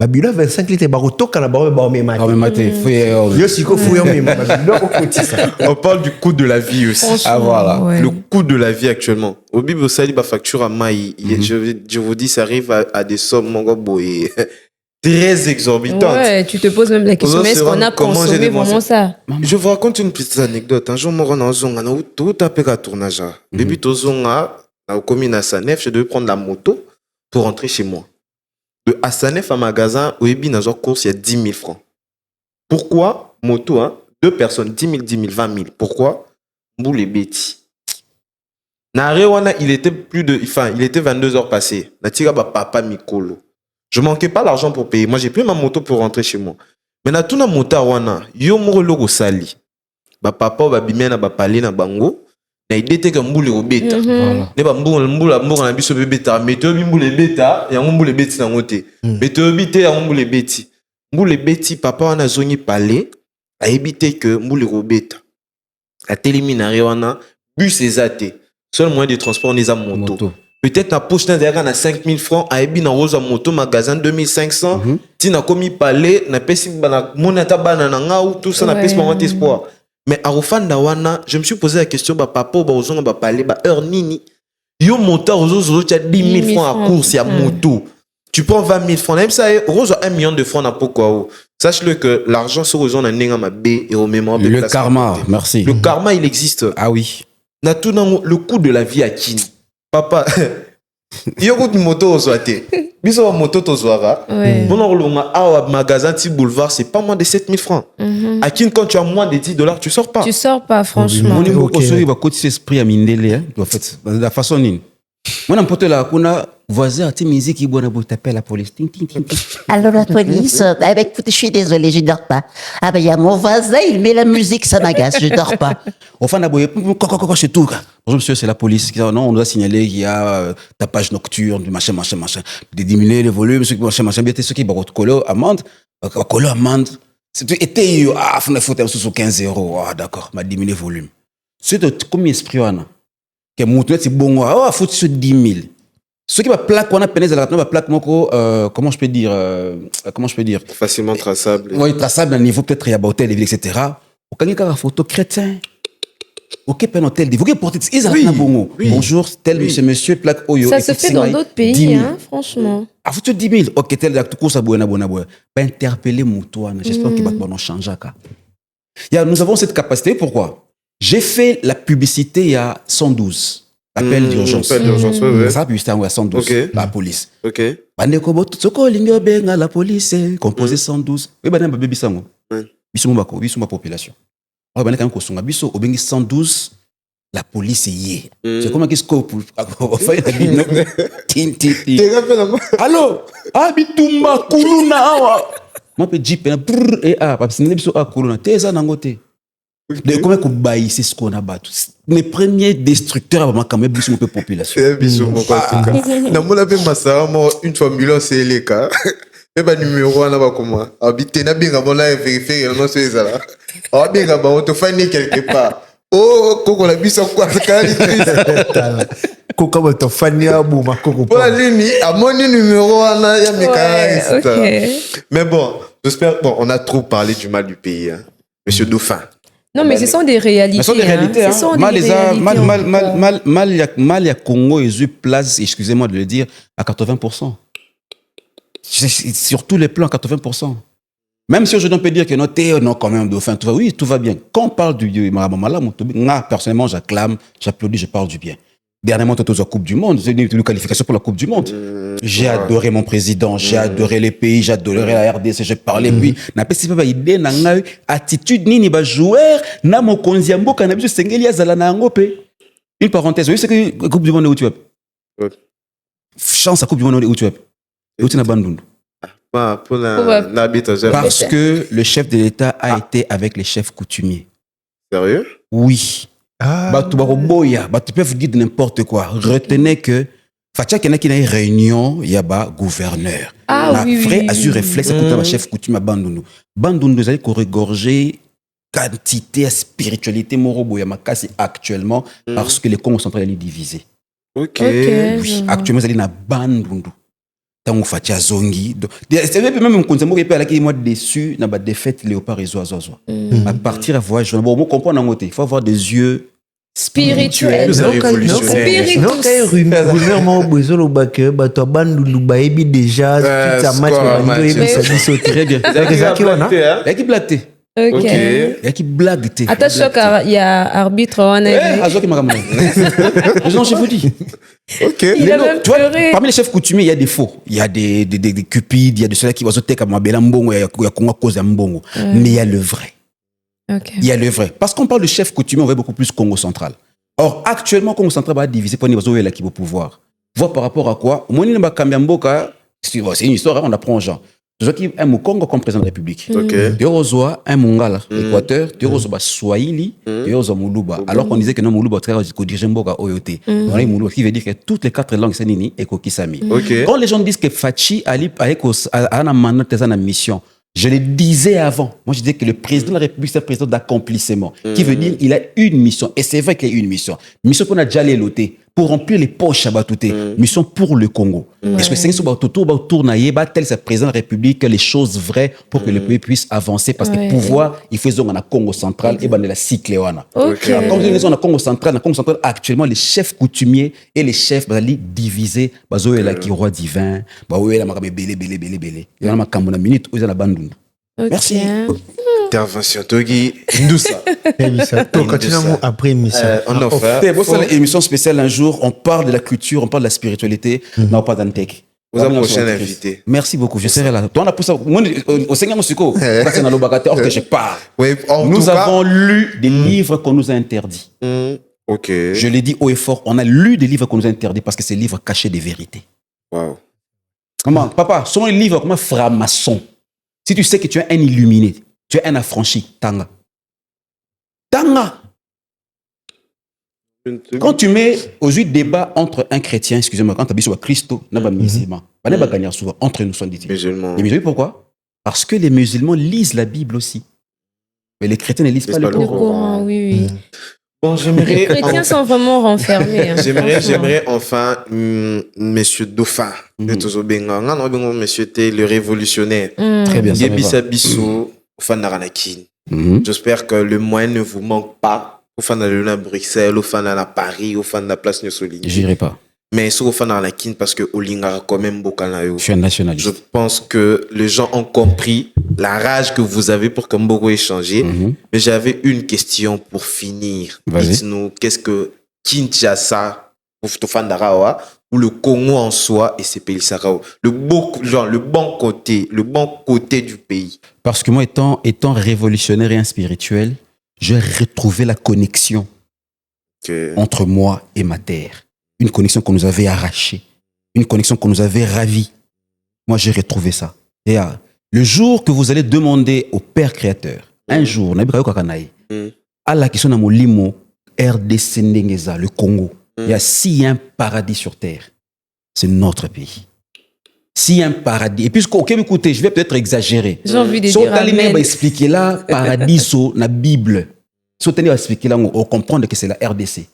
[SPEAKER 3] babila 25 litres ba otoka na ba mema
[SPEAKER 4] on parle du coût de la vie aussi.
[SPEAKER 1] Voilà.
[SPEAKER 2] Ouais.
[SPEAKER 4] Le coût de la vie actuellement. Au Bible, ça dit facture à maï. Je vous dis, ça arrive à des sommes très exorbitantes.
[SPEAKER 2] Ouais, tu te poses même la question, mais est-ce qu'on a consommé vraiment ça?
[SPEAKER 4] Je vous raconte une petite anecdote. Un jour, je suis allé tout taper à tournage. Depuis que je suis allé à Sanef, je devais prendre la moto pour rentrer chez moi. De Sanef à magasin, au Ebi, dans une course, il y a 10 000 francs. Pourquoi moto, 2 personnes, 10 000, 20 000. Pourquoi? Boule et bêtis. Il était il était 22 heures passées. Papa Mikolo. Je manquais pas l'argent pour payer. Moi, j'ai pris ma moto pour rentrer chez moi. Mais na tuna moto wana, yo moro logo sali. Papa ba bimena ba palé na bango. Na idée que mboule au bêta. Ne ba mboule na biso bêta. Mais to mboule bêta, ya mboule bêti na ngote. Mais to bité ya mboule bêti. Mboule bêti papa wana zongi palé, a évité que mboule robeta. A téléminari wana bus ezate. Seul moyen de transport on a moto. Peut-être na poche na 5 000 francs, a ebi na rose moto magasin 2500. Ti na komi palé, na pesi bana monata bana na nga ou tout ça na pesi pas espoir. Mais à Rofanda wana, je me suis posé la question ba papa ba ozonga ba palé ba heure nini. Yo moteur ozo tu as 10 000 francs à course ya moto. Tu prends 20 000 francs, même ça rose 1 million de francs na pourquoi. Sache-le que l'argent sur ozon na nenga ma B et au mémoire
[SPEAKER 1] le karma, merci.
[SPEAKER 4] Le karma il existe.
[SPEAKER 1] Ah oui.
[SPEAKER 4] Na tout le coût de la vie à qui? Papa, yo ko moto ozoate. Biso wa moto tozoara. Bon on magasin ti boulevard, c'est pas moins de 7 000 francs. À qui quand tu as moins de $10, tu sors pas.
[SPEAKER 2] Tu sors pas franchement.
[SPEAKER 1] Mon niveau il va cotiser esprit à mindele en fait la façon nini. Moi n'importe là kuna voisin a musique qui bonne pour taper la police.
[SPEAKER 5] Alors la police, je suis désolé, je dors pas. Ah ben il y a mon voisin, il met la musique, ça m'agace, je dors pas.
[SPEAKER 1] Enfin d'abord chez tout. Bonjour monsieur, c'est la police. Non, on doit signaler qu'il y a tapage nocturne, du machin, de diminuer le volume, machin, bien ceux qui vont coller amende, c'est été faut sous 15 €. Ah d'accord, m'a diminué le volume. C'est comme esprit wana. Que monter c'est bon, faut sur 10 000. Ce qui va plaque, on a pénètre la plaque, comment je peux dire
[SPEAKER 4] facilement traçable.
[SPEAKER 1] Oui, traçable à niveau peut-être il y a hôtel, etc. Au cas où photo chrétien, Ok, pendant tel vous portez
[SPEAKER 4] Oui.
[SPEAKER 1] Bonjour, tel monsieur plaque Oyo.
[SPEAKER 2] Ça se fait dans d'autres pays, hein, franchement.
[SPEAKER 1] Ah, vous te 10 000. Ok, tel acte course à Bouna. Pas interpeller Moutouane. J'espère qu'il va pas changer. Nous avons cette capacité. Pourquoi? J'ai fait la publicité il y a 112. Appel d'urgence.
[SPEAKER 4] Appel d'urgence, oui.
[SPEAKER 1] Ça, publicité en 112.
[SPEAKER 4] Ok.
[SPEAKER 1] La police.
[SPEAKER 4] Ok.
[SPEAKER 1] La police, composé 112. Oui, bah, bébé sango. Bisuma population. On va quand on biso au 112. La police est yé. C'est comment qu'est-ce qu'on peut faire? Allô? Ah, bitumba kuluna awa. Moi, je dis, et ah, parce que c'est un kuluna. T'es ça nangote. De comment qu'on baille, c'est ce qu'on a battu. Les premiers destructeurs avant quand même bisou peu population.
[SPEAKER 4] Bisou mon cas. Na mon appel massa moi une fois million c'est les cas. Mais ba numéro on a pas comment. Habiter na bien avant là vérifier non c'est ça là. Ah bien avant on te fait quelque part. Oh koko la biso quoi ça qualité.
[SPEAKER 3] Koko ba to fani abu ma koko.
[SPEAKER 4] Voilà lini à mon numéro on a ya mes
[SPEAKER 2] okay.
[SPEAKER 4] Mais bon, j'espère on a trop parlé du mal du pays hein. Monsieur Dauphin.
[SPEAKER 2] Non, mais ce sont des réalités.
[SPEAKER 1] Ce sont des réalités.
[SPEAKER 2] Hein.
[SPEAKER 1] Mal, il y a Congo et place, excusez-moi de le dire, à 80%. Sur tous les plans, 80%. Même si aujourd'hui on peut dire que non, quand même, Dauphin, tout va, oui, tout va bien. Quand on parle du Maramamala, personnellement, j'acclame, j'applaudis, je parle du bien. Dernièrement, tu as la Coupe du Monde, c'est une qualification pour la Coupe du Monde. J'ai adoré mon président, j'ai adoré les pays, j'ai adoré la RDC, j'ai parlé, puis, n'a pas si pas idée, n'a pas attitude, ni ba joueur, n'a mon konziambo, n'a pas sengeli ya zala na ngope. Une parenthèse, oui, c'est que la Coupe du Monde est où tu es? Chance, la Coupe du Monde est où tu es? Où tu es bandundu? Parce que le chef de l'État a été avec les chefs coutumiers.
[SPEAKER 4] Sérieux?
[SPEAKER 1] Oui. Tu peux vous dire n'importe quoi. Retenez que Fatia qui a une réunion, il y a un gouverneur. Vrai assure réflexe pour le chef coutumier Bandundu. Bandundu, vous allez regorger quantité de spiritualité morobo yamakasi actuellement parce que les Congo central est divisé.
[SPEAKER 4] Ok.
[SPEAKER 1] Oui, actuellement, vous allez dans Bandundu. Tant Fatia Zongi. C'est même un conseil qui est moi déçu dans la défaite Léopard et Zoazoa. À partir à voyage, bon, on comprend en il faut avoir des yeux
[SPEAKER 2] spirituels.
[SPEAKER 1] Très bien. Il y a qui blague.
[SPEAKER 2] Attention, il y a arbitre.
[SPEAKER 1] Non, je vous dis.
[SPEAKER 4] Ok.
[SPEAKER 1] Parmi les chefs coutumiers, il y a des faux. Il y a des cupides, il y a de ceux qui vont se faire comme Mabela Mbongo, il y a Congo cause Mbongo. Mais il y a le vrai. Il y a le vrai. Parce qu'on parle de chef coutumier, on voit beaucoup plus Congo central. Or, actuellement, Congo central va diviser pour niveau là qui va pouvoir. Voir par rapport à quoi? C'est une histoire, on apprend aux gens. Tu qui un Congo comme président de la République. Tu as un Mongala, Équateur, tu as Swahili, tu as Moulouba. Alors qu'on disait que non, Moulouba, tu as dirigé Mboka Oyote. Moulouba, qui veut dire que toutes les 4 langues, c'est Nini et Kokisami. Quand les gens disent que Fachi a un mandat de sa mission, je le disais avant. Moi, je disais que le président de la République, c'est un président d'accomplissement. Qui veut dire qu'il a une mission. Et c'est vrai qu'il a une mission. Mission qu'on a déjà l'éloté. Pour remplir les poches à Batouté. Mission pour le Congo. Est-ce que c'est ce que tel c'est le président de la République, les choses vraies pour que le pays puisse avancer. Parce que le pouvoir, il fait dans la Congo centrale et dans la Cycléwana. Comme nous sommes dans la Congo centrale, actuellement, les chefs coutumiers et les chefs divisés, il y a qui roi divin, il y a une minute, il y a une merci.
[SPEAKER 4] Intervention Togi Ndoussa.
[SPEAKER 3] Après émission.
[SPEAKER 4] On a
[SPEAKER 1] fait une émission spéciale un jour. On parle de la culture, on parle de la spiritualité. Non, pas d'antec.
[SPEAKER 4] Vous avez prochain invité.
[SPEAKER 1] Merci beaucoup. Je serai là. Toi, on a poussé au Seigneur Moussiko. C'est dans l'obagateur que je parle. Nous avons lu des livres qu'on nous a interdits.
[SPEAKER 4] Ok.
[SPEAKER 1] Je l'ai dit haut et fort. On a lu des livres qu'on nous a interdits parce que ces livres cachaient des vérités.
[SPEAKER 4] Wow.
[SPEAKER 1] Comment, papa, sont les livres comme un franc-maçon. Si tu sais que tu es un illuminé, tu es un affranchi, Tanga. Tanga. Quand tu mets aux yeux débat entre un chrétien, excusez-moi, quand tu as sur Christo, n'a pas musulman, pas gagner souvent entre nous, sont dit.
[SPEAKER 4] Musulmans.
[SPEAKER 1] Les musulmans, pourquoi? Parce que les musulmans lisent la Bible aussi. Mais les chrétiens ne lisent pas le
[SPEAKER 2] Coran. Oui.
[SPEAKER 4] Bon,
[SPEAKER 2] les chrétiens sont vraiment renfermés.
[SPEAKER 4] J'aimerais enfin, monsieur Dauphin, de Tozobenga, monsieur T, le révolutionnaire.
[SPEAKER 1] Très bien, ça me va.
[SPEAKER 4] Yebisa Bissou, fan Naranakin. J'espère que le moyen ne vous manque pas Au fan à Bruxelles, au fan à Paris, au fan à la place Nyosoli.
[SPEAKER 1] J'irai pas.
[SPEAKER 4] Mais au fan à la Kin parce que Olinga quand même beaucoup.
[SPEAKER 1] Je suis un nationaliste.
[SPEAKER 4] Je pense que les gens ont compris la rage que vous avez pour que Mboko ait changé. Mais j'avais une question pour finir. Dites-nous, qu'est-ce que Kinshasa, pour fan d'Arawa, ou le Congo en soi et ses pays Sarao, le bon côté du pays.
[SPEAKER 1] Parce que moi, étant révolutionnaire et un spirituel, j'ai retrouvé la connexion entre moi et ma terre. Une connexion qu'on nous avait arrachée. Une connexion qu'on nous avait ravie. Moi, j'ai retrouvé ça. Et le jour que vous allez demander au Père Créateur, un jour, à la question de mon limo, RDC Ndengeza, le Congo, il y a s'il y a un paradis sur terre, c'est notre pays. S'il y a un paradis, et puisque, ok, écoutez, je vais peut-être exagérer.
[SPEAKER 2] J'ai envie de dire
[SPEAKER 1] amen. Va expliquer là, paradis sur la Bible. Si on va expliquer là, on comprend que c'est la RDC.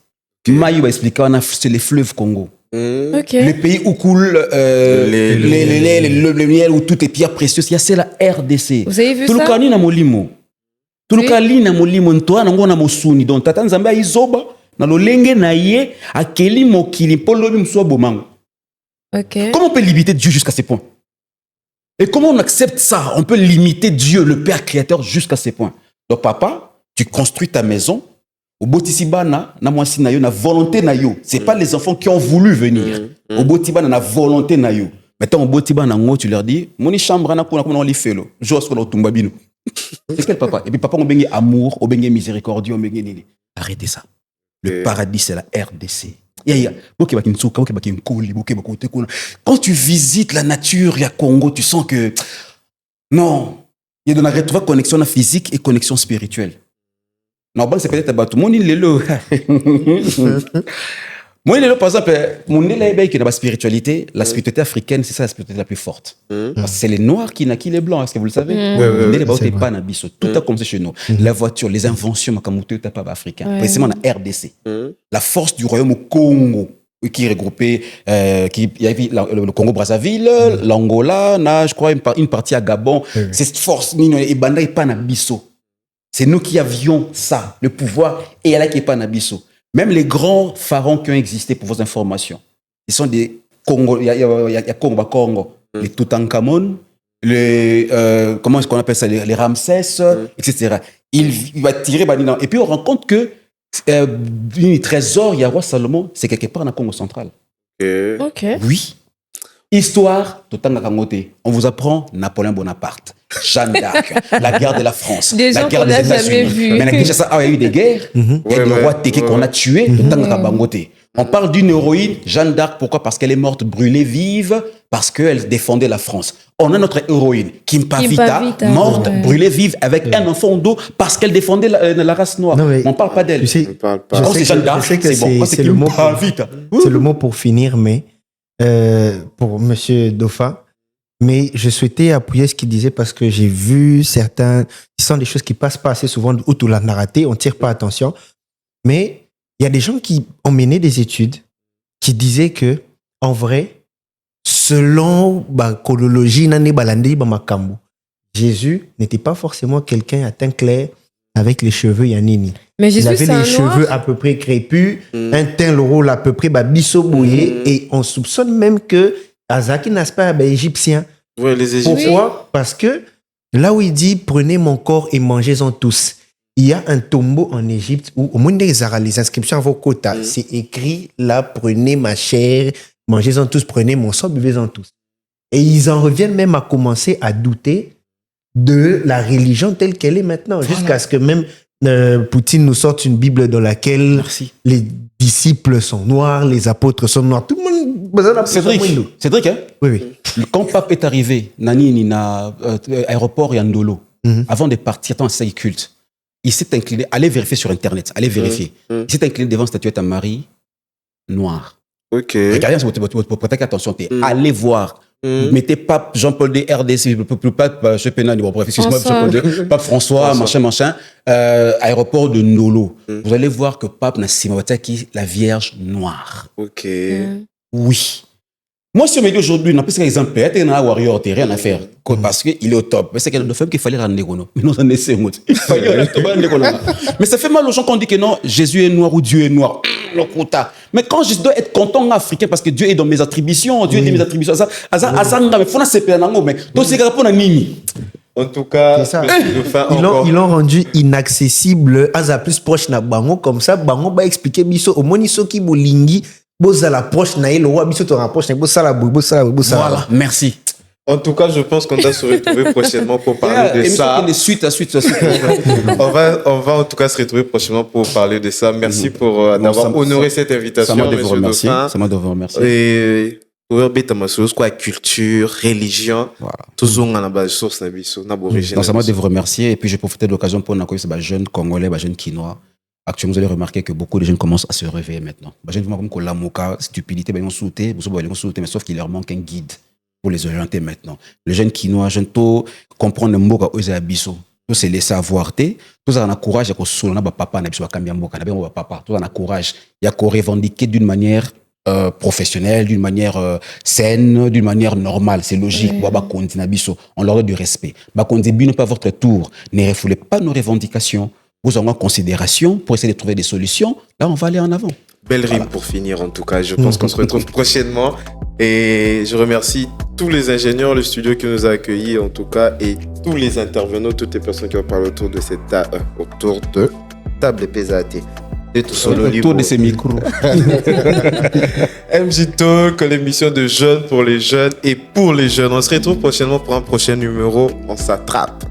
[SPEAKER 1] Maï va expliquer, c'est les fleuves Congo.
[SPEAKER 2] Okay.
[SPEAKER 1] Le pays où coule le miel, où toutes les pierres précieuses, c'est la RDC.
[SPEAKER 2] Vous avez vu
[SPEAKER 1] tout
[SPEAKER 2] ça?
[SPEAKER 1] Le Kani na molimo. Tout le Kani na molimo, toi, nango na mosuni. Donc, tata nzamba izoba, na lo lenge na ye, akeli mokili, polo mswa bomango.
[SPEAKER 2] Okay.
[SPEAKER 1] Comment on peut limiter Dieu jusqu'à ce point? Et comment on accepte ça? On peut limiter Dieu, le Père Créateur, jusqu'à ce point. Donc, papa, tu construis ta maison. Au Botissibana, na mwasi na yo, na volonté na yo. C'est pas les enfants qui ont voulu venir. Au Botissibana, na volonté na yo. Maintenant, au Botissibana, tu leur dis, moni chambre na kuna kuna li felo. Jos ko tumba bino. C'est quel papa? Et puis papa, on bengi amour, on bengi miséricordieux, on bengi nini. Arrêtez ça. Le paradis, c'est la RDC. Quand tu visites la nature, il y a Congo, tu sens que non, il y a de la connexion physique et connexion spirituelle. Non, c'est peut-être tout le monde il est là. Moi, il est là, par exemple, mon élève qui a la spiritualité africaine, c'est ça la spiritualité la plus forte. Parce que c'est les noirs qui naquissent les blancs, est-ce que vous le savez? Tout a commencé chez nous. La voiture, les inventions, Makamuto, t'as pas africain. Précisément, la RDC. La force du royaume au Congo, qui est regroupé, il y avait le Congo-Brazzaville, l'Angola, je crois, une partie à Gabon. C'est cette force, et Banda et Panabiso. C'est nous qui avions ça, le pouvoir, et elle qui est pas Nabiso. Même les grands pharaons qui ont existé, pour vos informations, ils sont des Congo, il y a Congo, les Toutankhamon, comment est-ce qu'on appelle ça, les Ramsès, etc. Il va tirer, et puis on rend compte que le trésor, il y a roi Salomon, c'est quelque part dans le Congo central.
[SPEAKER 2] Ok.
[SPEAKER 1] Oui. Histoire, on vous apprend Napoléon Bonaparte, Jeanne d'Arc, la guerre de la France, la guerre des États-Unis. Mais il y a eu des guerres, il y a des rois Téké qu'on a tués, on parle d'une héroïne, Jeanne d'Arc, pourquoi? Parce qu'elle est morte brûlée vive, parce qu'elle défendait la France. On a notre héroïne, Kimpa Vita, morte, brûlée vive, avec un enfant au dos, parce qu'elle défendait la race noire. On ne parle pas d'elle.
[SPEAKER 3] Tu sais,
[SPEAKER 1] quand c'est Jeanne d'Arc, c'est bon.
[SPEAKER 3] C'est le mot pour finir, mais pour Monsieur Dauphin. Mais je souhaitais appuyer ce qu'il disait parce que j'ai vu certains, ce sont des choses qui passent pas assez souvent, ou tout l'a raté, on tire pas attention. Mais il y a des gens qui ont mené des études qui disaient que, en vrai, selon la chronologie, Jésus n'était pas forcément quelqu'un à teint clair avec les cheveux yanini.
[SPEAKER 2] Mais Jésus,
[SPEAKER 3] il avait les cheveux à peu près crépus, un teint le rôle à peu près bisso bouillé, et on soupçonne même que Azaki n'a pas égyptien.
[SPEAKER 4] Ouais, les Égyptiens.
[SPEAKER 3] Pourquoi? Parce que là où il dit prenez mon corps et mangez-en tous, il y a un tombeau en Égypte où au monde des Arabes, les inscriptions à vos quotas, c'est écrit là, prenez ma chair, mangez-en tous, prenez mon sang, buvez-en tous. Et ils en reviennent même à commencer à douter de la religion telle qu'elle est maintenant, jusqu'à ce que même Poutine nous sorte une Bible dans laquelle les disciples sont noirs, les apôtres sont noirs. Tout le monde.
[SPEAKER 1] Cédric, hein?
[SPEAKER 3] Oui.
[SPEAKER 1] Quand Pape est arrivé, Nani, aéroport Yandolo, avant de partir dans un salle culte, il s'est incliné, allez vérifier sur Internet, allez vérifier. Il s'est incliné devant une statuette à Marie noire.
[SPEAKER 4] Ok.
[SPEAKER 1] Regardez, pour prêter attention, allez voir. Mettez Pape Jean-Paul II, RDC, Pape Pape François, machin, aéroport de Ndolo. Vous allez voir que Pape Nassima Wataki, la Vierge noire.
[SPEAKER 4] Ok.
[SPEAKER 1] Oui. Moi, si on me dit aujourd'hui, on a plus qu'exemple, peut-être un warrior, t'as rien à faire. Parce qu'il est au top. Mais c'est quelque chose de femme qu'il fallait rendre négono. Mais non, ça n'est pas. Mais ça fait mal aux gens quand on dit que non, Jésus est noir ou Dieu est noir. Le quota. Mais quand je dois être content africain parce que Dieu est dans mes attributions, Dieu est dans mes attributions. Ça, mais faut se faire mais donc c'est pour nini.
[SPEAKER 4] En tout cas,
[SPEAKER 3] ils l'ont rendu inaccessible. Aza plus proche na bango comme ça, bango va expliquer biso au moniso qui bolingi. La proche na le roi biso te rapproche na
[SPEAKER 1] Voilà, merci.
[SPEAKER 4] En tout cas, je pense qu'on va se retrouver prochainement pour parler de ça.
[SPEAKER 1] Suite.
[SPEAKER 4] on va en tout cas se retrouver prochainement pour parler de ça. Merci pour d'avoir honoré cette invitation.
[SPEAKER 1] Ça m'a de vous remercier. Ça m'a de vous remercier.
[SPEAKER 4] Et quoi, culture, religion, tout ça on a base source na biso, na origine.
[SPEAKER 1] Ça m'a de vous remercier et puis j'ai profité de l'occasion pour nous accueillir ces jeunes Congolais, jeunes Quinois. Actuellement, vous allez remarquer que beaucoup de jeunes commencent à se réveiller maintenant. Les jeunes comme la moka, stupidité, ils vont sauter, mais sauf qu'il leur manque un guide pour les orienter maintenant. Les jeunes Quinois, jeunes tôt, comprendre le mot aux abisso. Tous se laisser avoir, tous ont courage à se soulever, papa, n'a pas cambier mot, n'a papa, tous ont courage, il y a qu'à revendiquer d'une manière professionnelle, d'une manière saine, d'une manière normale. C'est logique. On leur donne du respect. Ne pas votre tour. Ne refoulez pas nos revendications. Vous avez en considération pour essayer de trouver des solutions. Là, on va aller en avant.
[SPEAKER 4] Belle rime pour finir, en tout cas. Je pense qu'on se retrouve prochainement. Et je remercie tous les ingénieurs, le studio qui nous a accueillis, en tout cas, et tous les intervenants, toutes les personnes qui ont parlé autour de cette table PZAT.
[SPEAKER 1] Autour de ces micros.
[SPEAKER 4] MJ Talk, l'émission de jeunes pour les jeunes et pour les jeunes. On se retrouve prochainement pour un prochain numéro. On s'attrape.